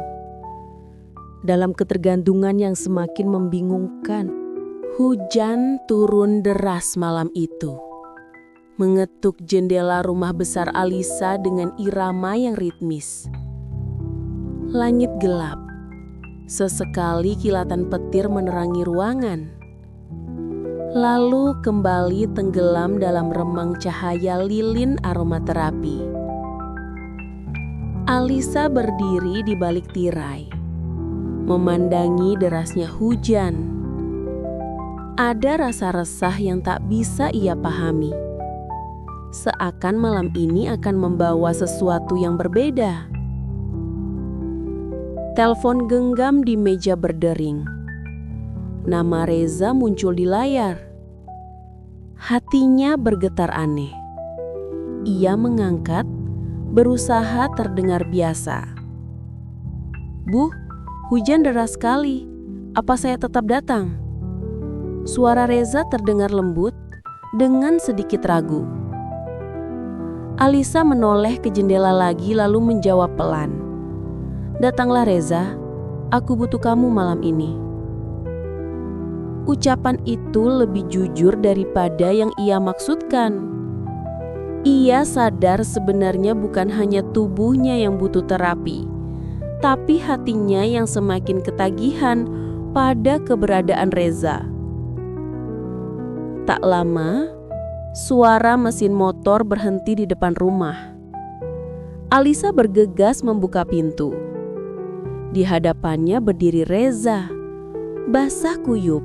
dalam ketergantungan yang semakin membingungkan. Hujan turun deras malam itu, mengetuk jendela rumah besar Alisa dengan irama yang ritmis. Langit gelap, sesekali kilatan petir menerangi ruangan, lalu kembali tenggelam dalam remang cahaya lilin aromaterapi. Alisa berdiri di balik tirai, memandangi derasnya hujan. Ada rasa resah yang tak bisa ia pahami. Seakan malam ini akan membawa sesuatu yang berbeda. Telepon genggam di meja berdering. Nama Reza muncul di layar. Hatinya bergetar aneh. Ia mengangkat, berusaha terdengar biasa. "Bu, hujan deras sekali. Apa saya tetap datang?" Suara Reza terdengar lembut dengan sedikit ragu. Alisa menoleh ke jendela lagi lalu menjawab pelan, "Datanglah Reza, aku butuh kamu malam ini." Ucapan itu lebih jujur daripada yang ia maksudkan. Ia sadar sebenarnya bukan hanya tubuhnya yang butuh terapi, tapi hatinya yang semakin ketagihan pada keberadaan Reza. Tak lama, suara mesin motor berhenti di depan rumah. Alisa bergegas membuka pintu. Di hadapannya berdiri Reza, basah kuyup,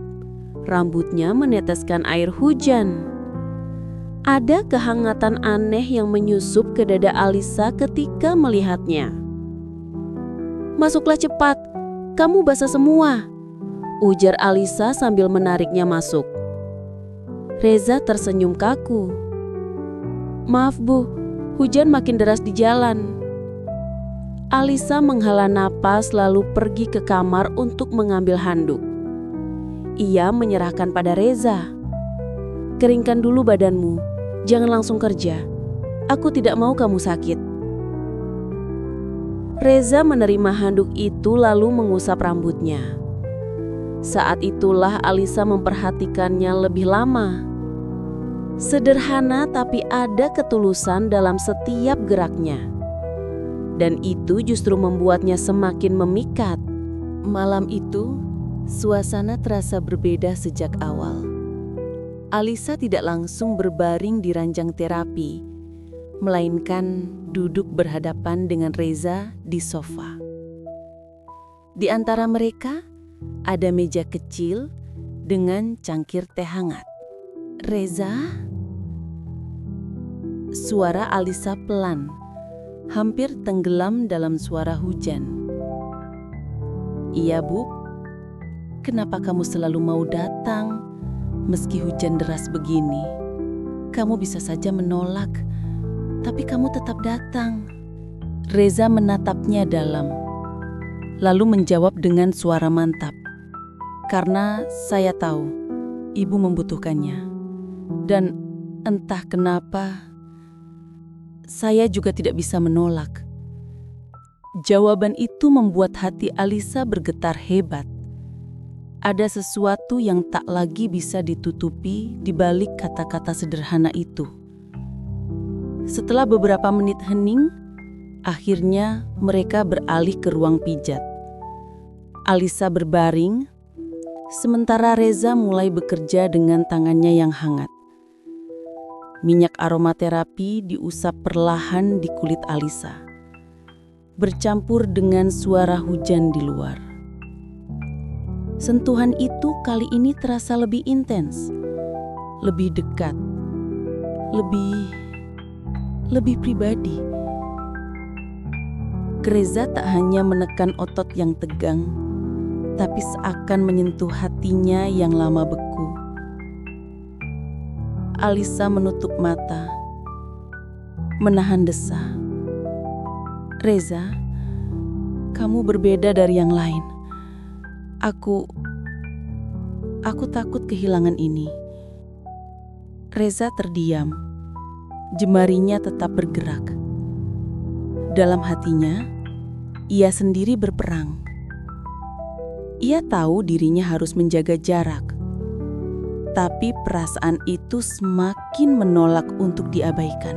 Rambutnya meneteskan air hujan. Ada kehangatan aneh yang menyusup ke dada Alisa ketika melihatnya. "Masuklah cepat, kamu basah semua," ujar Alisa sambil menariknya masuk. Reza tersenyum kaku. "Maaf Bu, hujan makin deras di jalan." Alisa menghela napas lalu pergi ke kamar untuk mengambil handuk. Ia menyerahkan pada Reza. "Keringkan dulu badanmu, jangan langsung kerja. Aku tidak mau kamu sakit." Reza menerima handuk itu lalu mengusap rambutnya. Saat itulah Alisa memperhatikannya lebih lama. Sederhana tapi ada ketulusan dalam setiap geraknya. Dan itu justru membuatnya semakin memikat. Malam itu, suasana terasa berbeda sejak awal. Alisa tidak langsung berbaring di ranjang terapi, melainkan duduk berhadapan dengan Reza di sofa. Di antara mereka, ada meja kecil dengan cangkir teh hangat. "Reza?" Suara Alisa pelan, hampir tenggelam dalam suara hujan. "Iya, Bu. Kenapa kamu selalu mau datang? Meski hujan deras begini, kamu bisa saja menolak, tapi kamu tetap datang." Reza menatapnya dalam, lalu menjawab dengan suara mantap. "Karena saya tahu Ibu membutuhkannya. Dan entah kenapa, saya juga tidak bisa menolak." Jawaban itu membuat hati Alisa bergetar hebat. Ada sesuatu yang tak lagi bisa ditutupi di balik kata-kata sederhana itu. Setelah beberapa menit hening, akhirnya mereka beralih ke ruang pijat. Alisa berbaring, sementara Reza mulai bekerja dengan tangannya yang hangat. Minyak aromaterapi diusap perlahan di kulit Alisa, bercampur dengan suara hujan di luar. Sentuhan itu kali ini terasa lebih intens, lebih dekat, lebih pribadi. Reza tak hanya menekan otot yang tegang, tapi seakan menyentuh hatinya yang lama beku. Alisa menutup mata, menahan desah. "Reza, kamu berbeda dari yang lain. Aku takut kehilangan ini." Reza terdiam, jemarinya tetap bergerak. Dalam hatinya, ia sendiri berperang. Ia tahu dirinya harus menjaga jarak, tapi perasaan itu semakin menolak untuk diabaikan.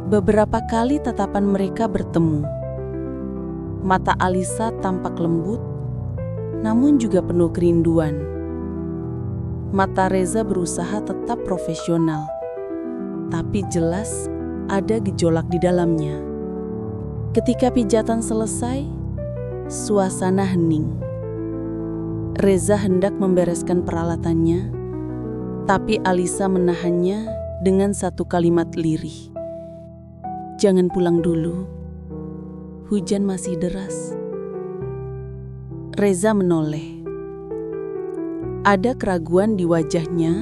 Beberapa kali tatapan mereka bertemu. Mata Alisa tampak lembut, namun juga penuh kerinduan. Mata Reza berusaha tetap profesional, tapi jelas ada gejolak di dalamnya. Ketika pijatan selesai, suasana hening. Reza hendak membereskan peralatannya, tapi Alisa menahannya dengan satu kalimat lirih. "Jangan pulang dulu, hujan masih deras." Reza menoleh. Ada keraguan di wajahnya,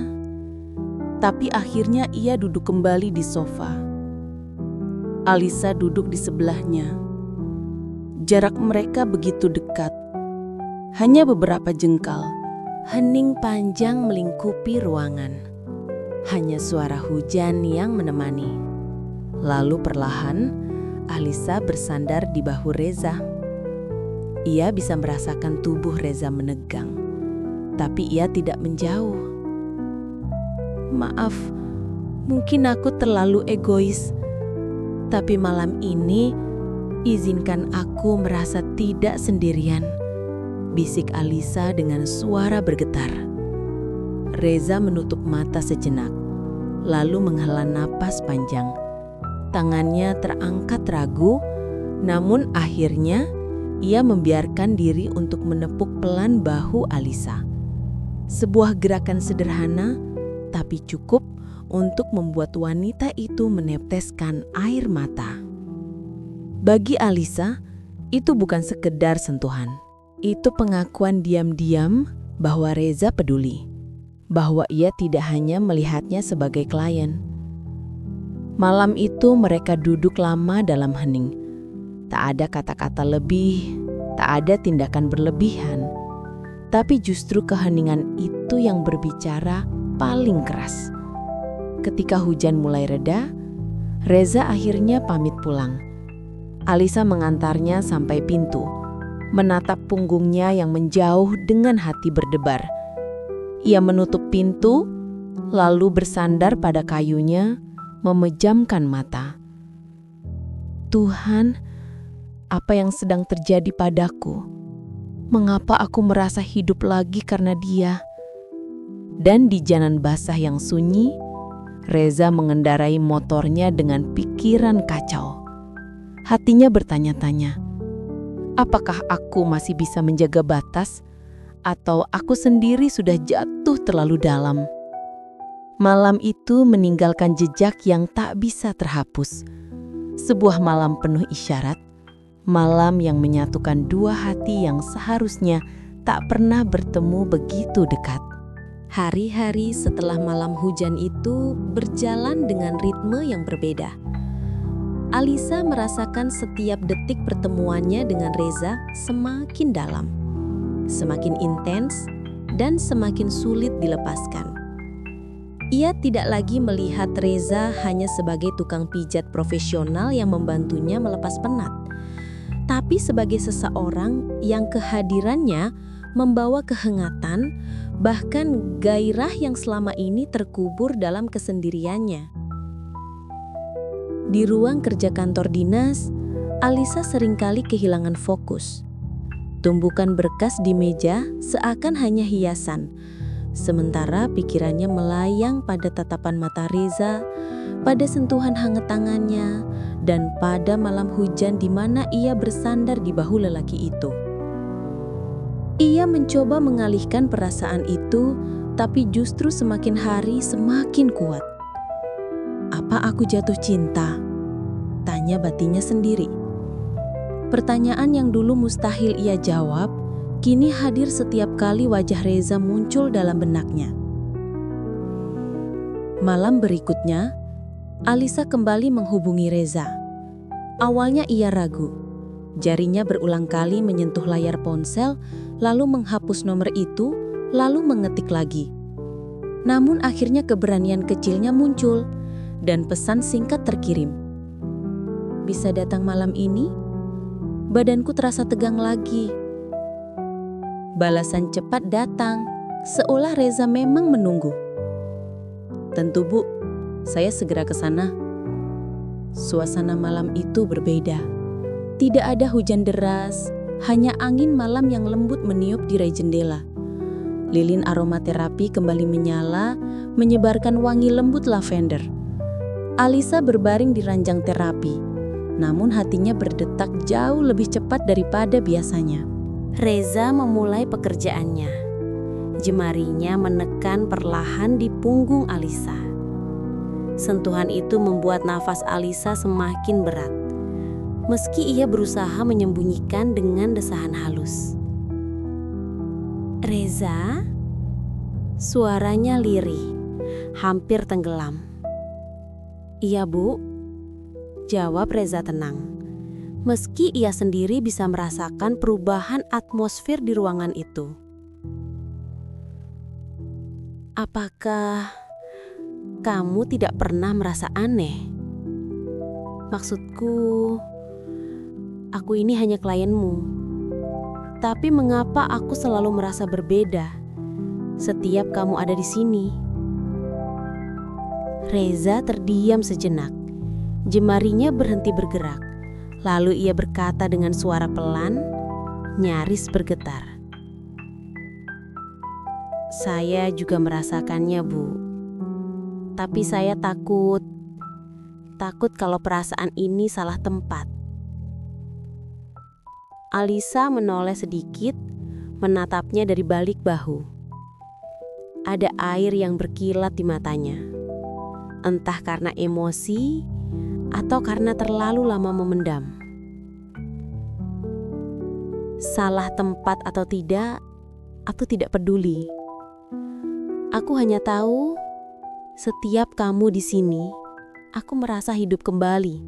tapi akhirnya ia duduk kembali di sofa. Alisa duduk di sebelahnya. Jarak mereka begitu dekat, hanya beberapa jengkal. Hening panjang melingkupi ruangan. Hanya suara hujan yang menemani. Lalu perlahan, Alisa bersandar di bahu Reza. Ia bisa merasakan tubuh Reza menegang, tapi ia tidak menjauh. "Maaf, mungkin aku terlalu egois, tapi malam ini izinkan aku merasa tidak sendirian," bisik Alisa dengan suara bergetar. Reza menutup mata sejenak, lalu menghela napas panjang. Tangannya terangkat ragu, namun akhirnya ia membiarkan diri untuk menepuk pelan bahu Alisa. Sebuah gerakan sederhana, tapi cukup untuk membuat wanita itu meneteskan air mata. Bagi Alisa, itu bukan sekedar sentuhan. Itu pengakuan diam-diam bahwa Reza peduli, bahwa ia tidak hanya melihatnya sebagai klien. Malam itu mereka duduk lama dalam hening. Tak ada kata-kata lebih, tak ada tindakan berlebihan. Tapi justru keheningan itu yang berbicara paling keras. Ketika hujan mulai reda, Reza akhirnya pamit pulang. Alisa mengantarnya sampai pintu, menatap punggungnya yang menjauh dengan hati berdebar. Ia menutup pintu, lalu bersandar pada kayunya, memejamkan mata. Tuhan, apa yang sedang terjadi padaku? Mengapa aku merasa hidup lagi karena dia? Dan di jalan basah yang sunyi, Reza mengendarai motornya dengan pikiran kacau. Hatinya bertanya-tanya, apakah aku masih bisa menjaga batas? Atau aku sendiri sudah jatuh terlalu dalam? Malam itu meninggalkan jejak yang tak bisa terhapus. Sebuah malam penuh isyarat, malam yang menyatukan dua hati yang seharusnya tak pernah bertemu begitu dekat. Hari-hari setelah malam hujan itu berjalan dengan ritme yang berbeda. Alisa merasakan setiap detik pertemuannya dengan Reza semakin dalam, semakin intens, dan semakin sulit dilepaskan. Ia tidak lagi melihat Reza hanya sebagai tukang pijat profesional yang membantunya melepas penat, tapi sebagai seseorang yang kehadirannya membawa kehangatan, bahkan gairah yang selama ini terkubur dalam kesendiriannya. Di ruang kerja kantor dinas, Alisa seringkali kehilangan fokus. Tumbukan berkas di meja seakan hanya hiasan, sementara pikirannya melayang pada tatapan mata Reza, pada sentuhan hangat tangannya, dan pada malam hujan di mana ia bersandar di bahu lelaki itu. Ia mencoba mengalihkan perasaan itu, tapi justru semakin hari semakin kuat. Apa aku jatuh cinta? Tanya batinnya sendiri. Pertanyaan yang dulu mustahil ia jawab, kini hadir setiap kali wajah Reza muncul dalam benaknya. Malam berikutnya, Alisa kembali menghubungi Reza. Awalnya ia ragu. Jarinya berulang kali menyentuh layar ponsel, lalu menghapus nomor itu, lalu mengetik lagi. Namun akhirnya keberanian kecilnya muncul, dan pesan singkat terkirim. Bisa datang malam ini? Badanku terasa tegang lagi. Balasan cepat datang, seolah Reza memang menunggu. Tentu Bu, saya segera ke sana. Suasana malam itu berbeda. Tidak ada hujan deras, hanya angin malam yang lembut meniup di rai jendela. Lilin aromaterapi kembali menyala, menyebarkan wangi lembut lavender. Alisa berbaring di ranjang terapi, namun hatinya berdetak jauh lebih cepat daripada biasanya. Reza memulai pekerjaannya. Jemarinya menekan perlahan di punggung Alisa. Sentuhan itu membuat nafas Alisa semakin berat, meski ia berusaha menyembunyikan dengan desahan halus. Reza? Suaranya lirih, hampir tenggelam. Iya Bu, jawab Reza tenang. Meski ia sendiri bisa merasakan perubahan atmosfer di ruangan itu. Apakah kamu tidak pernah merasa aneh? Maksudku, aku ini hanya klienmu. Tapi mengapa aku selalu merasa berbeda setiap kamu ada di sini? Reza terdiam sejenak. Jemarinya berhenti bergerak. Lalu ia berkata dengan suara pelan, nyaris bergetar. Saya juga merasakannya, Bu. Tapi saya takut kalau perasaan ini salah tempat. Alisa menoleh sedikit, menatapnya dari balik bahu. ada air yang berkilat di matanya. Entah karena emosi atau karena terlalu lama memendam. Salah tempat atau tidak, aku tidak peduli. Aku hanya tahu, setiap kamu di sini, aku merasa hidup kembali.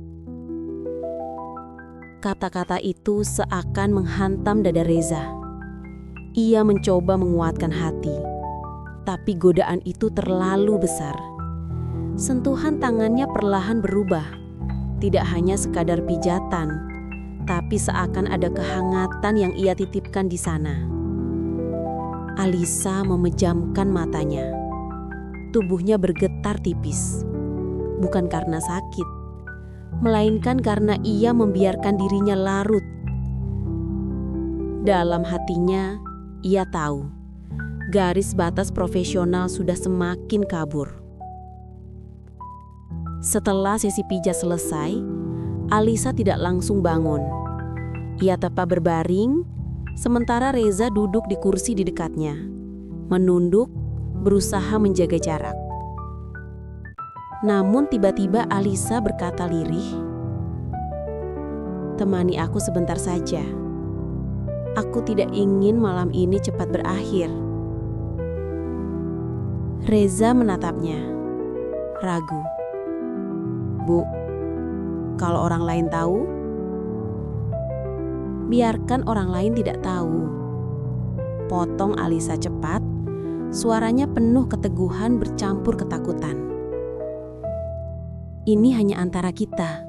Kata-kata itu seakan menghantam dada Reza. Ia mencoba menguatkan hati, tapi godaan itu terlalu besar. Sentuhan tangannya perlahan berubah, tidak hanya sekadar pijatan, tapi seakan ada kehangatan yang ia titipkan di sana. Alisa memejamkan matanya. Tubuhnya bergetar tipis. Bukan karena sakit, melainkan karena ia membiarkan dirinya larut. Dalam hatinya, ia tahu garis batas profesional sudah semakin kabur. Setelah sesi pijat selesai, Alisa tidak langsung bangun. Ia tetap berbaring, sementara Reza duduk di kursi di dekatnya, menunduk, berusaha menjaga jarak. Namun tiba-tiba Alisa berkata lirih, "Temani aku sebentar saja. Aku tidak ingin malam ini cepat berakhir." Reza menatapnya, ragu. "Bu, kalau orang lain tahu?" "Biarkan orang lain tidak tahu," potong Alisa cepat, suaranya penuh keteguhan bercampur ketakutan. "Ini hanya antara kita."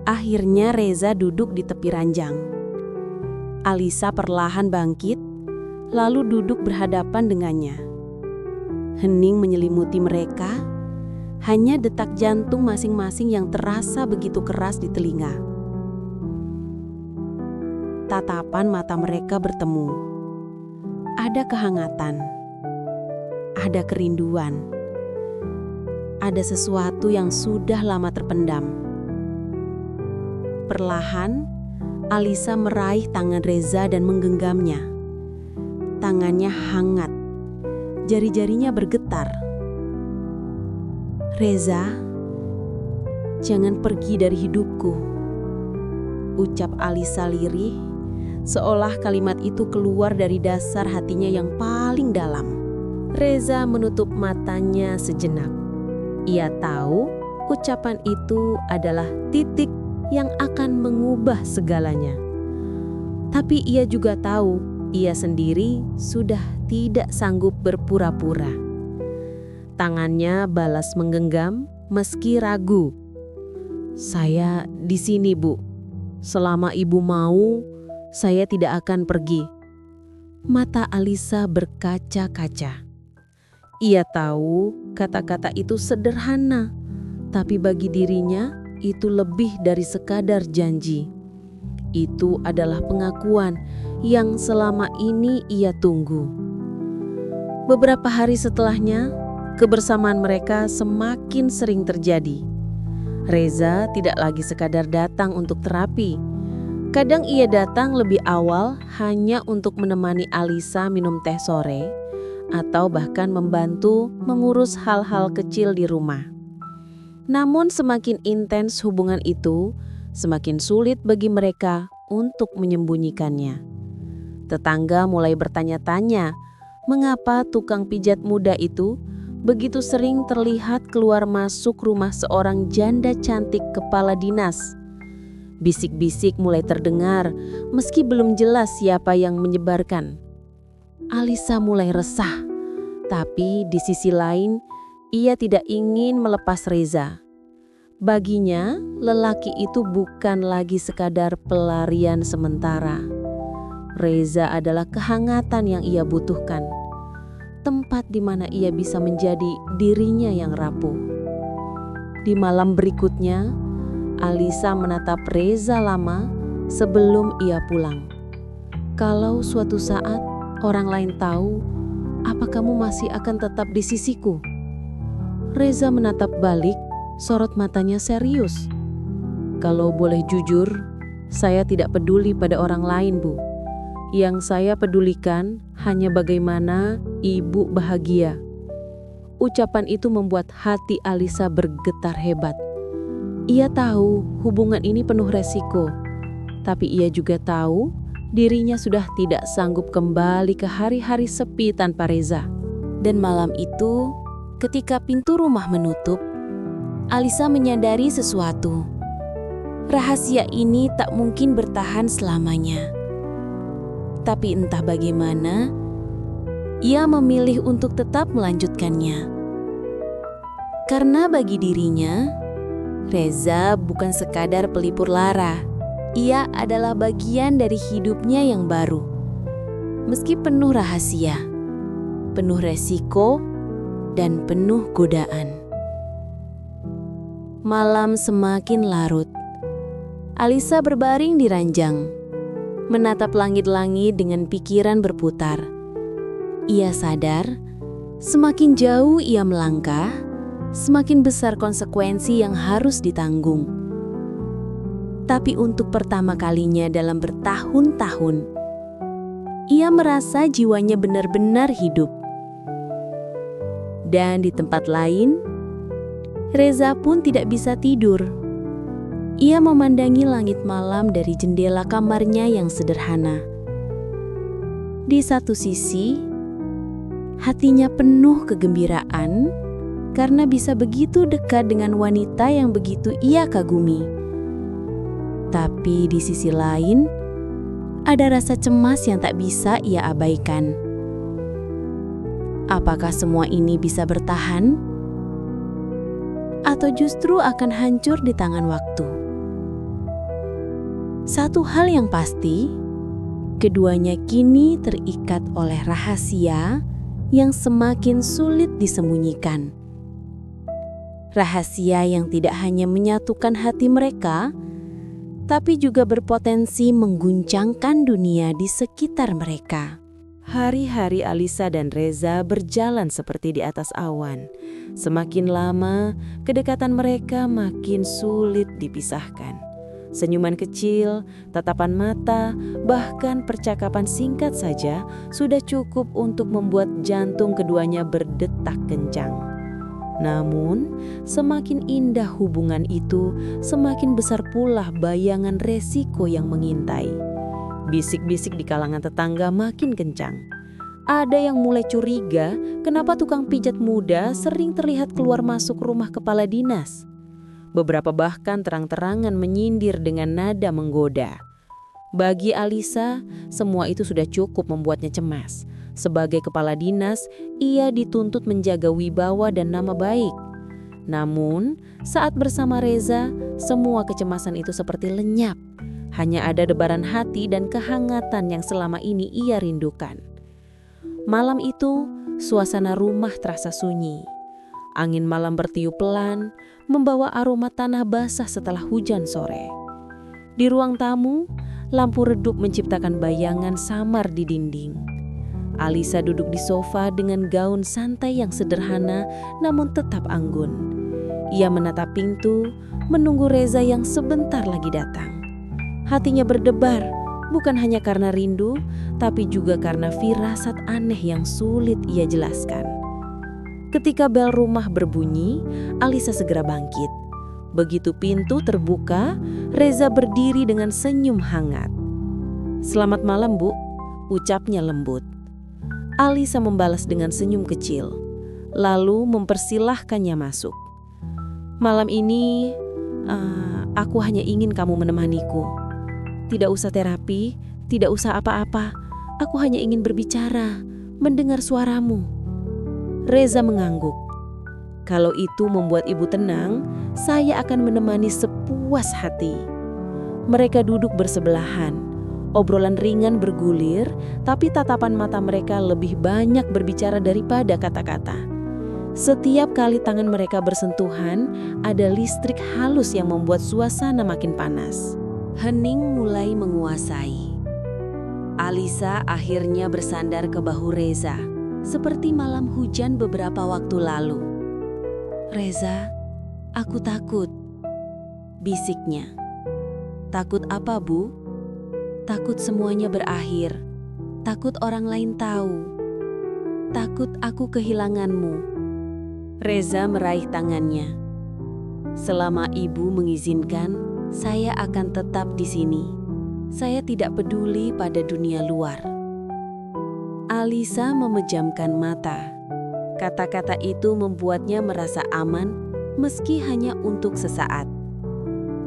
Akhirnya Reza duduk di tepi ranjang. Alisa perlahan bangkit, lalu duduk berhadapan dengannya. Hening menyelimuti mereka, hanya detak jantung masing-masing yang terasa begitu keras di telinga. Tatapan mata mereka bertemu. Ada kehangatan, ada kerinduan, ada sesuatu yang sudah lama terpendam. Perlahan, Alisa meraih tangan Reza dan menggenggamnya. Tangannya hangat, jari-jarinya bergetar. "Reza, jangan pergi dari hidupku," ucap Alisa lirih, seolah kalimat itu keluar dari dasar hatinya yang paling dalam. Reza menutup matanya sejenak. Ia tahu ucapan itu adalah titik yang akan mengubah segalanya. Tapi ia juga tahu ia sendiri sudah tidak sanggup berpura-pura. Tangannya balas menggenggam meski ragu. "Saya di sini, Bu. Selama Ibu mau, saya tidak akan pergi." Mata Alisa berkaca-kaca. Ia tahu kata-kata itu sederhana, tapi bagi dirinya itu lebih dari sekadar janji. Itu adalah pengakuan yang selama ini ia tunggu. Beberapa hari setelahnya, kebersamaan mereka semakin sering terjadi. Reza tidak lagi sekadar datang untuk terapi. Kadang ia datang lebih awal hanya untuk menemani Alisa minum teh sore atau bahkan membantu mengurus hal-hal kecil di rumah. Namun semakin intens hubungan itu, semakin sulit bagi mereka untuk menyembunyikannya. Tetangga mulai bertanya-tanya, mengapa tukang pijat muda itu begitu sering terlihat keluar masuk rumah seorang janda cantik kepala dinas. Bisik-bisik mulai terdengar, meski belum jelas siapa yang menyebarkan. Alisa mulai resah, tapi di sisi lain, ia tidak ingin melepas Reza. Baginya, lelaki itu bukan lagi sekadar pelarian sementara. Reza adalah kehangatan yang ia butuhkan. Tempat di mana ia bisa menjadi dirinya yang rapuh. Di malam berikutnya, Alisa menatap Reza lama sebelum ia pulang. "Kalau suatu saat orang lain tahu, apa kamu masih akan tetap di sisiku?" Reza menatap balik, sorot matanya serius. "Kalau boleh jujur, saya tidak peduli pada orang lain, Bu. Yang saya pedulikan hanya bagaimana Ibu bahagia. Ucapan itu membuat hati Alisa bergetar hebat. Ia tahu hubungan ini penuh resiko, tapi ia juga tahu dirinya sudah tidak sanggup kembali ke hari-hari sepi tanpa Reza. Dan malam itu, ketika pintu rumah menutup, Alisa menyadari sesuatu. Rahasia ini tak mungkin bertahan selamanya. Tapi entah bagaimana, ia memilih untuk tetap melanjutkannya. Karena bagi dirinya, Reza bukan sekadar pelipur lara. Ia adalah bagian dari hidupnya yang baru. Meski penuh rahasia, penuh resiko, dan penuh godaan. Malam semakin larut. Alisa berbaring di ranjang, menatap langit-langit dengan pikiran berputar. Ia sadar, semakin jauh ia melangkah, semakin besar konsekuensi yang harus ditanggung. Tapi untuk pertama kalinya dalam bertahun-tahun, ia merasa jiwanya benar-benar hidup. Dan di tempat lain, Reza pun tidak bisa tidur. Ia memandangi langit malam dari jendela kamarnya yang sederhana. Di satu sisi, hatinya penuh kegembiraan karena bisa begitu dekat dengan wanita yang begitu ia kagumi. Tapi di sisi lain, ada rasa cemas yang tak bisa ia abaikan. Apakah semua ini bisa bertahan? Atau justru akan hancur di tangan waktu? Satu hal yang pasti, keduanya kini terikat oleh rahasia yang semakin sulit disembunyikan. Rahasia yang tidak hanya menyatukan hati mereka, tapi juga berpotensi mengguncangkan dunia di sekitar mereka. Hari-hari Alisa dan Reza berjalan seperti di atas awan. Semakin lama, kedekatan mereka makin sulit dipisahkan. Senyuman kecil, tatapan mata, bahkan percakapan singkat saja sudah cukup untuk membuat jantung keduanya berdetak kencang. Namun, semakin indah hubungan itu, semakin besar pula bayangan resiko yang mengintai. Bisik-bisik di kalangan tetangga makin kencang. Ada yang mulai curiga kenapa tukang pijat muda sering terlihat keluar masuk rumah kepala dinas. Beberapa bahkan terang-terangan menyindir dengan nada menggoda. Bagi Alisa, semua itu sudah cukup membuatnya cemas. Sebagai kepala dinas, ia dituntut menjaga wibawa dan nama baik. Namun, saat bersama Reza, semua kecemasan itu seperti lenyap. Hanya ada debaran hati dan kehangatan yang selama ini ia rindukan. Malam itu, suasana rumah terasa sunyi. Angin malam bertiup pelan, membawa aroma tanah basah setelah hujan sore. Di ruang tamu, lampu redup menciptakan bayangan samar di dinding. Alisa duduk di sofa dengan gaun santai yang sederhana namun tetap anggun. Ia menatap pintu, menunggu Reza yang sebentar lagi datang. Hatinya berdebar, bukan hanya karena rindu, tapi juga karena firasat aneh yang sulit ia jelaskan. Ketika bel rumah berbunyi, Alisa segera bangkit. Begitu pintu terbuka, Reza berdiri dengan senyum hangat. "Selamat malam, Bu," ucapnya lembut. Alisa membalas dengan senyum kecil, lalu mempersilahkannya masuk. "Malam ini, aku hanya ingin kamu menemaniku. Tidak usah terapi, tidak usah apa-apa. Aku hanya ingin berbicara, mendengar suaramu." Reza mengangguk. "Kalau itu membuat ibu tenang, saya akan menemani sepuas hati." Mereka duduk bersebelahan. Obrolan ringan bergulir, tapi tatapan mata mereka lebih banyak berbicara daripada kata-kata. Setiap kali tangan mereka bersentuhan, ada listrik halus yang membuat suasana makin panas. Hening mulai menguasai. Alisa akhirnya bersandar ke bahu Reza, seperti malam hujan beberapa waktu lalu. "Reza, aku takut," bisiknya. "Takut apa, Bu?" "Takut semuanya berakhir. Takut orang lain tahu." takut aku kehilanganmu. Reza meraih tangannya. Selama ibu mengizinkan, saya akan tetap di sini. Saya tidak peduli pada dunia luar. Alisa memejamkan mata. Kata-kata itu membuatnya merasa aman, meski hanya untuk sesaat.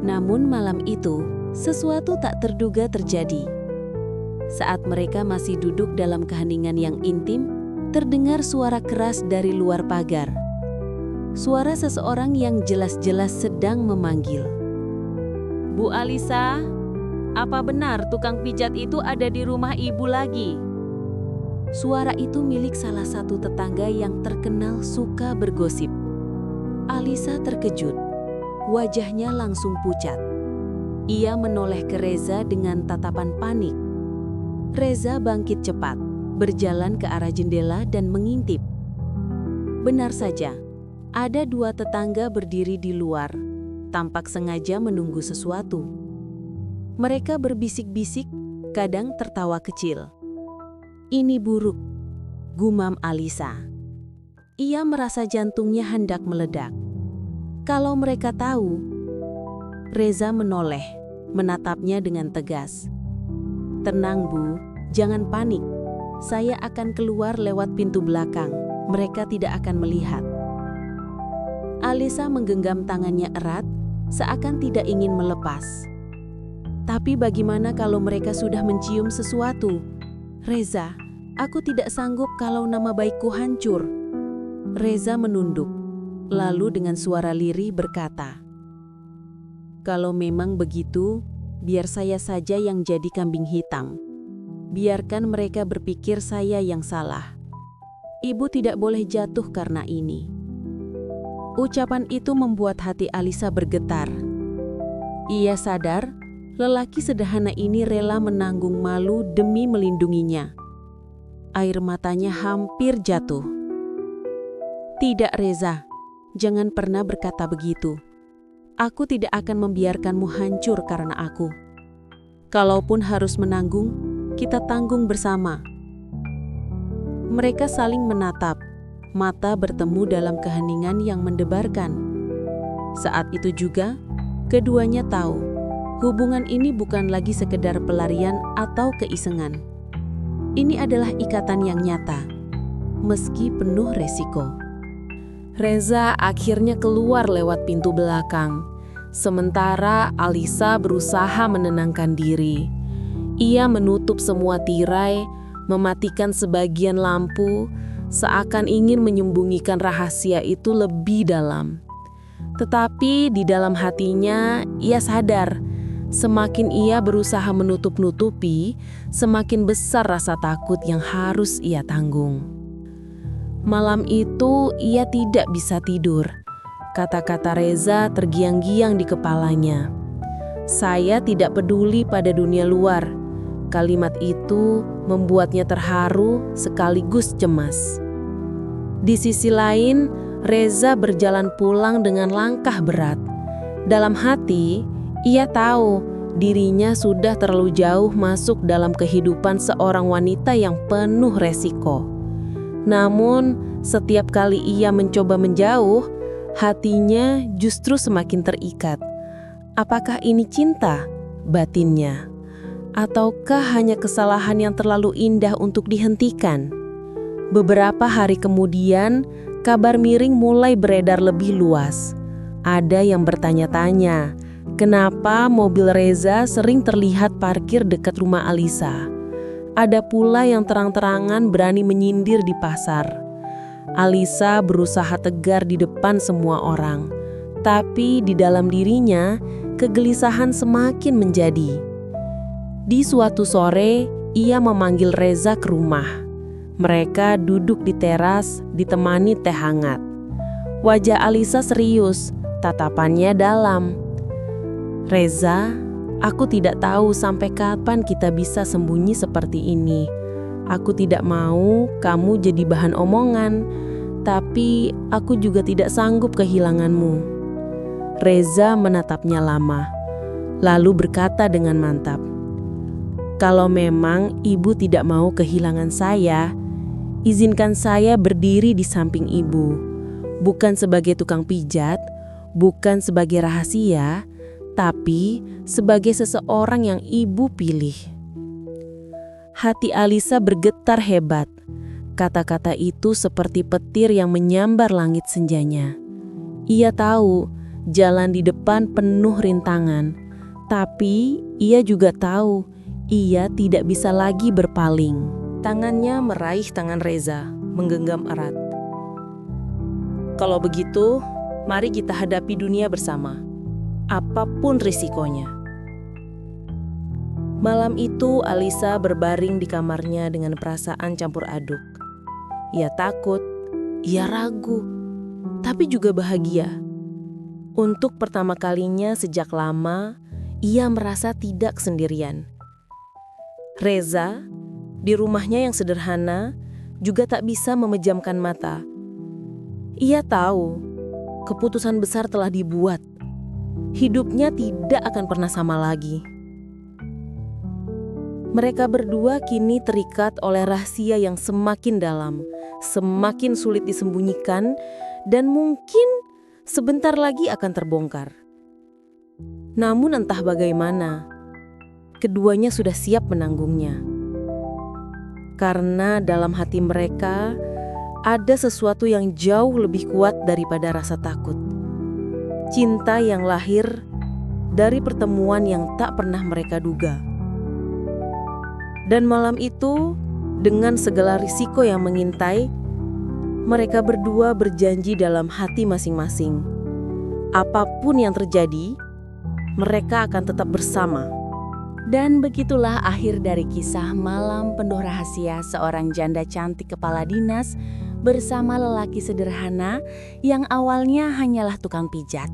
Namun malam itu, sesuatu tak terduga terjadi. Saat mereka masih duduk dalam keheningan yang intim, terdengar suara keras dari luar pagar. Suara seseorang yang jelas-jelas sedang memanggil. Bu Alisa, apa benar tukang pijat itu ada di rumah ibu lagi? Suara itu milik salah satu tetangga yang terkenal suka bergosip. Alisa terkejut. Wajahnya langsung pucat. Ia menoleh ke Reza dengan tatapan panik. Reza bangkit cepat, berjalan ke arah jendela dan mengintip. Benar saja, ada dua tetangga berdiri di luar, tampak sengaja menunggu sesuatu. Mereka berbisik-bisik, kadang tertawa kecil. Ini buruk, gumam Alisa. Ia merasa jantungnya hendak meledak. Kalau mereka tahu. Reza menoleh, menatapnya dengan tegas. Tenang Bu, jangan panik. Saya akan keluar lewat pintu belakang. Mereka tidak akan melihat. Alisa menggenggam tangannya erat, seakan tidak ingin melepas. Tapi bagaimana kalau mereka sudah mencium sesuatu? Reza, aku tidak sanggup kalau nama baikku hancur. Reza menunduk, lalu dengan suara lirih berkata, kalau memang begitu, biar saya saja yang jadi kambing hitam. Biarkan mereka berpikir saya yang salah. Ibu tidak boleh jatuh karena ini. Ucapan itu membuat hati Alisa bergetar. Ia sadar, lelaki sederhana ini rela menanggung malu demi melindunginya. Air matanya hampir jatuh. Tidak Reza, jangan pernah berkata begitu. Aku tidak akan membiarkanmu hancur karena aku. Kalaupun harus menanggung, kita tanggung bersama. Mereka saling menatap, mata bertemu dalam keheningan yang mendebarkan. Saat itu juga, keduanya tahu, hubungan ini bukan lagi sekedar pelarian atau keisengan. Ini adalah ikatan yang nyata, meski penuh resiko. Reza akhirnya keluar lewat pintu belakang. Sementara Alisa berusaha menenangkan diri. Ia menutup semua tirai, mematikan sebagian lampu, seakan ingin menyembunyikan rahasia itu lebih dalam. Tetapi di dalam hatinya, ia sadar, semakin ia berusaha menutup-nutupi, semakin besar rasa takut yang harus ia tanggung. Malam itu ia tidak bisa tidur. Kata-kata Reza tergiang-giang di kepalanya. Saya tidak peduli pada dunia luar. Kalimat itu membuatnya terharu sekaligus cemas. Di sisi lain, Reza berjalan pulang dengan langkah berat. Dalam hati, ia tahu dirinya sudah terlalu jauh masuk dalam kehidupan seorang wanita yang penuh resiko. Namun, setiap kali ia mencoba menjauh, hatinya justru semakin terikat. Apakah ini cinta? Batinnya. Ataukah hanya kesalahan yang terlalu indah untuk dihentikan? Beberapa hari kemudian, kabar miring mulai beredar lebih luas. Ada yang bertanya-tanya, kenapa mobil Reza sering terlihat parkir dekat rumah Alisa? Ada pula yang terang-terangan berani menyindir di pasar. Alisa berusaha tegar di depan semua orang, tapi di dalam dirinya kegelisahan semakin menjadi. Di suatu sore, ia memanggil Reza ke rumah. Mereka duduk di teras, ditemani teh hangat. Wajah Alisa serius, tatapannya dalam. Reza, aku tidak tahu sampai kapan kita bisa sembunyi seperti ini. Aku tidak mau kamu jadi bahan omongan, tapi aku juga tidak sanggup kehilanganmu. Reza menatapnya lama, lalu berkata dengan mantap, kalau memang ibu tidak mau kehilangan saya, izinkan saya berdiri di samping ibu, bukan sebagai tukang pijat, bukan sebagai rahasia, tapi sebagai seseorang yang ibu pilih. Hati Alisa bergetar hebat. Kata-kata itu seperti petir yang menyambar langit senjanya. Ia tahu jalan di depan penuh rintangan, tapi ia juga tahu ia tidak bisa lagi berpaling. Tangannya meraih tangan Reza, menggenggam erat. Kalau begitu, mari kita hadapi dunia bersama, apapun risikonya. Malam itu Alisa berbaring di kamarnya dengan perasaan campur aduk. Ia takut, ia ragu, tapi juga bahagia. Untuk pertama kalinya sejak lama, ia merasa tidak sendirian. Reza, di rumahnya yang sederhana, juga tak bisa memejamkan mata. Ia tahu, keputusan besar telah dibuat. Hidupnya tidak akan pernah sama lagi. Mereka berdua kini terikat oleh rahasia yang semakin dalam, semakin sulit disembunyikan, dan mungkin sebentar lagi akan terbongkar. Namun entah bagaimana, keduanya sudah siap menanggungnya. Karena dalam hati mereka ada sesuatu yang jauh lebih kuat daripada rasa takut. Cinta yang lahir dari pertemuan yang tak pernah mereka duga. Dan malam itu, dengan segala risiko yang mengintai, mereka berdua berjanji dalam hati masing-masing. Apapun yang terjadi, mereka akan tetap bersama. Dan begitulah akhir dari kisah malam penuh rahasia seorang janda cantik kepala dinas bersama lelaki sederhana yang awalnya hanyalah tukang pijat.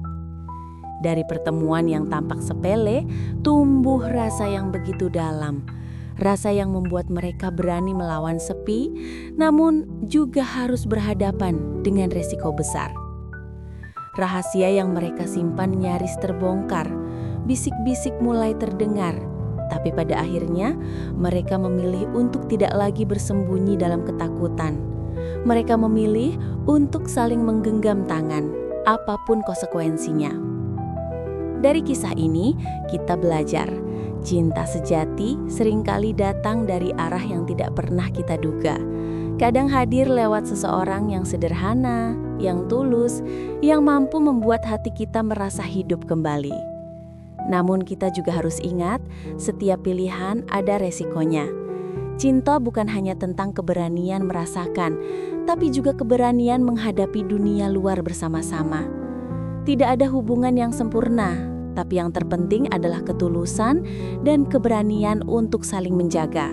Dari pertemuan yang tampak sepele, tumbuh rasa yang begitu dalam. Rasa yang membuat mereka berani melawan sepi, namun juga harus berhadapan dengan resiko besar. Rahasia yang mereka simpan nyaris terbongkar, bisik-bisik mulai terdengar, tapi pada akhirnya mereka memilih untuk tidak lagi bersembunyi dalam ketakutan. Mereka memilih untuk saling menggenggam tangan, apapun konsekuensinya. Dari kisah ini, kita belajar, cinta sejati seringkali datang dari arah yang tidak pernah kita duga. Kadang hadir lewat seseorang yang sederhana, yang tulus, yang mampu membuat hati kita merasa hidup kembali. Namun kita juga harus ingat, setiap pilihan ada resikonya. Cinta bukan hanya tentang keberanian merasakan, tapi juga keberanian menghadapi dunia luar bersama-sama. Tidak ada hubungan yang sempurna, tapi yang terpenting adalah ketulusan dan keberanian untuk saling menjaga.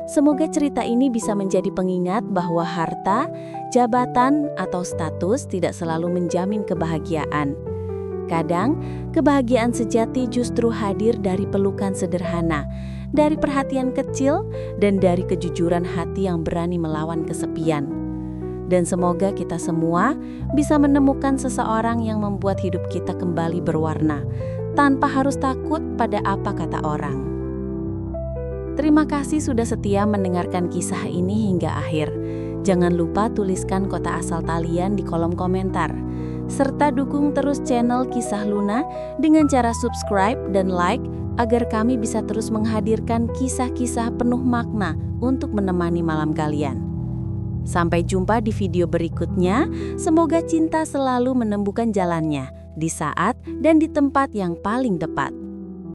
Semoga cerita ini bisa menjadi pengingat bahwa harta, jabatan, atau status tidak selalu menjamin kebahagiaan. Kadang, kebahagiaan sejati justru hadir dari pelukan sederhana, dari perhatian kecil, dan dari kejujuran hati yang berani melawan kesepian. Dan semoga kita semua bisa menemukan seseorang yang membuat hidup kita kembali berwarna, tanpa harus takut pada apa kata orang. Terima kasih sudah setia mendengarkan kisah ini hingga akhir. Jangan lupa tuliskan kota asal kalian di kolom komentar. Serta dukung terus channel Kisah Luna dengan cara subscribe dan like agar kami bisa terus menghadirkan kisah-kisah penuh makna untuk menemani malam kalian. Sampai jumpa di video berikutnya, semoga cinta selalu menemukan jalannya di saat dan di tempat yang paling tepat.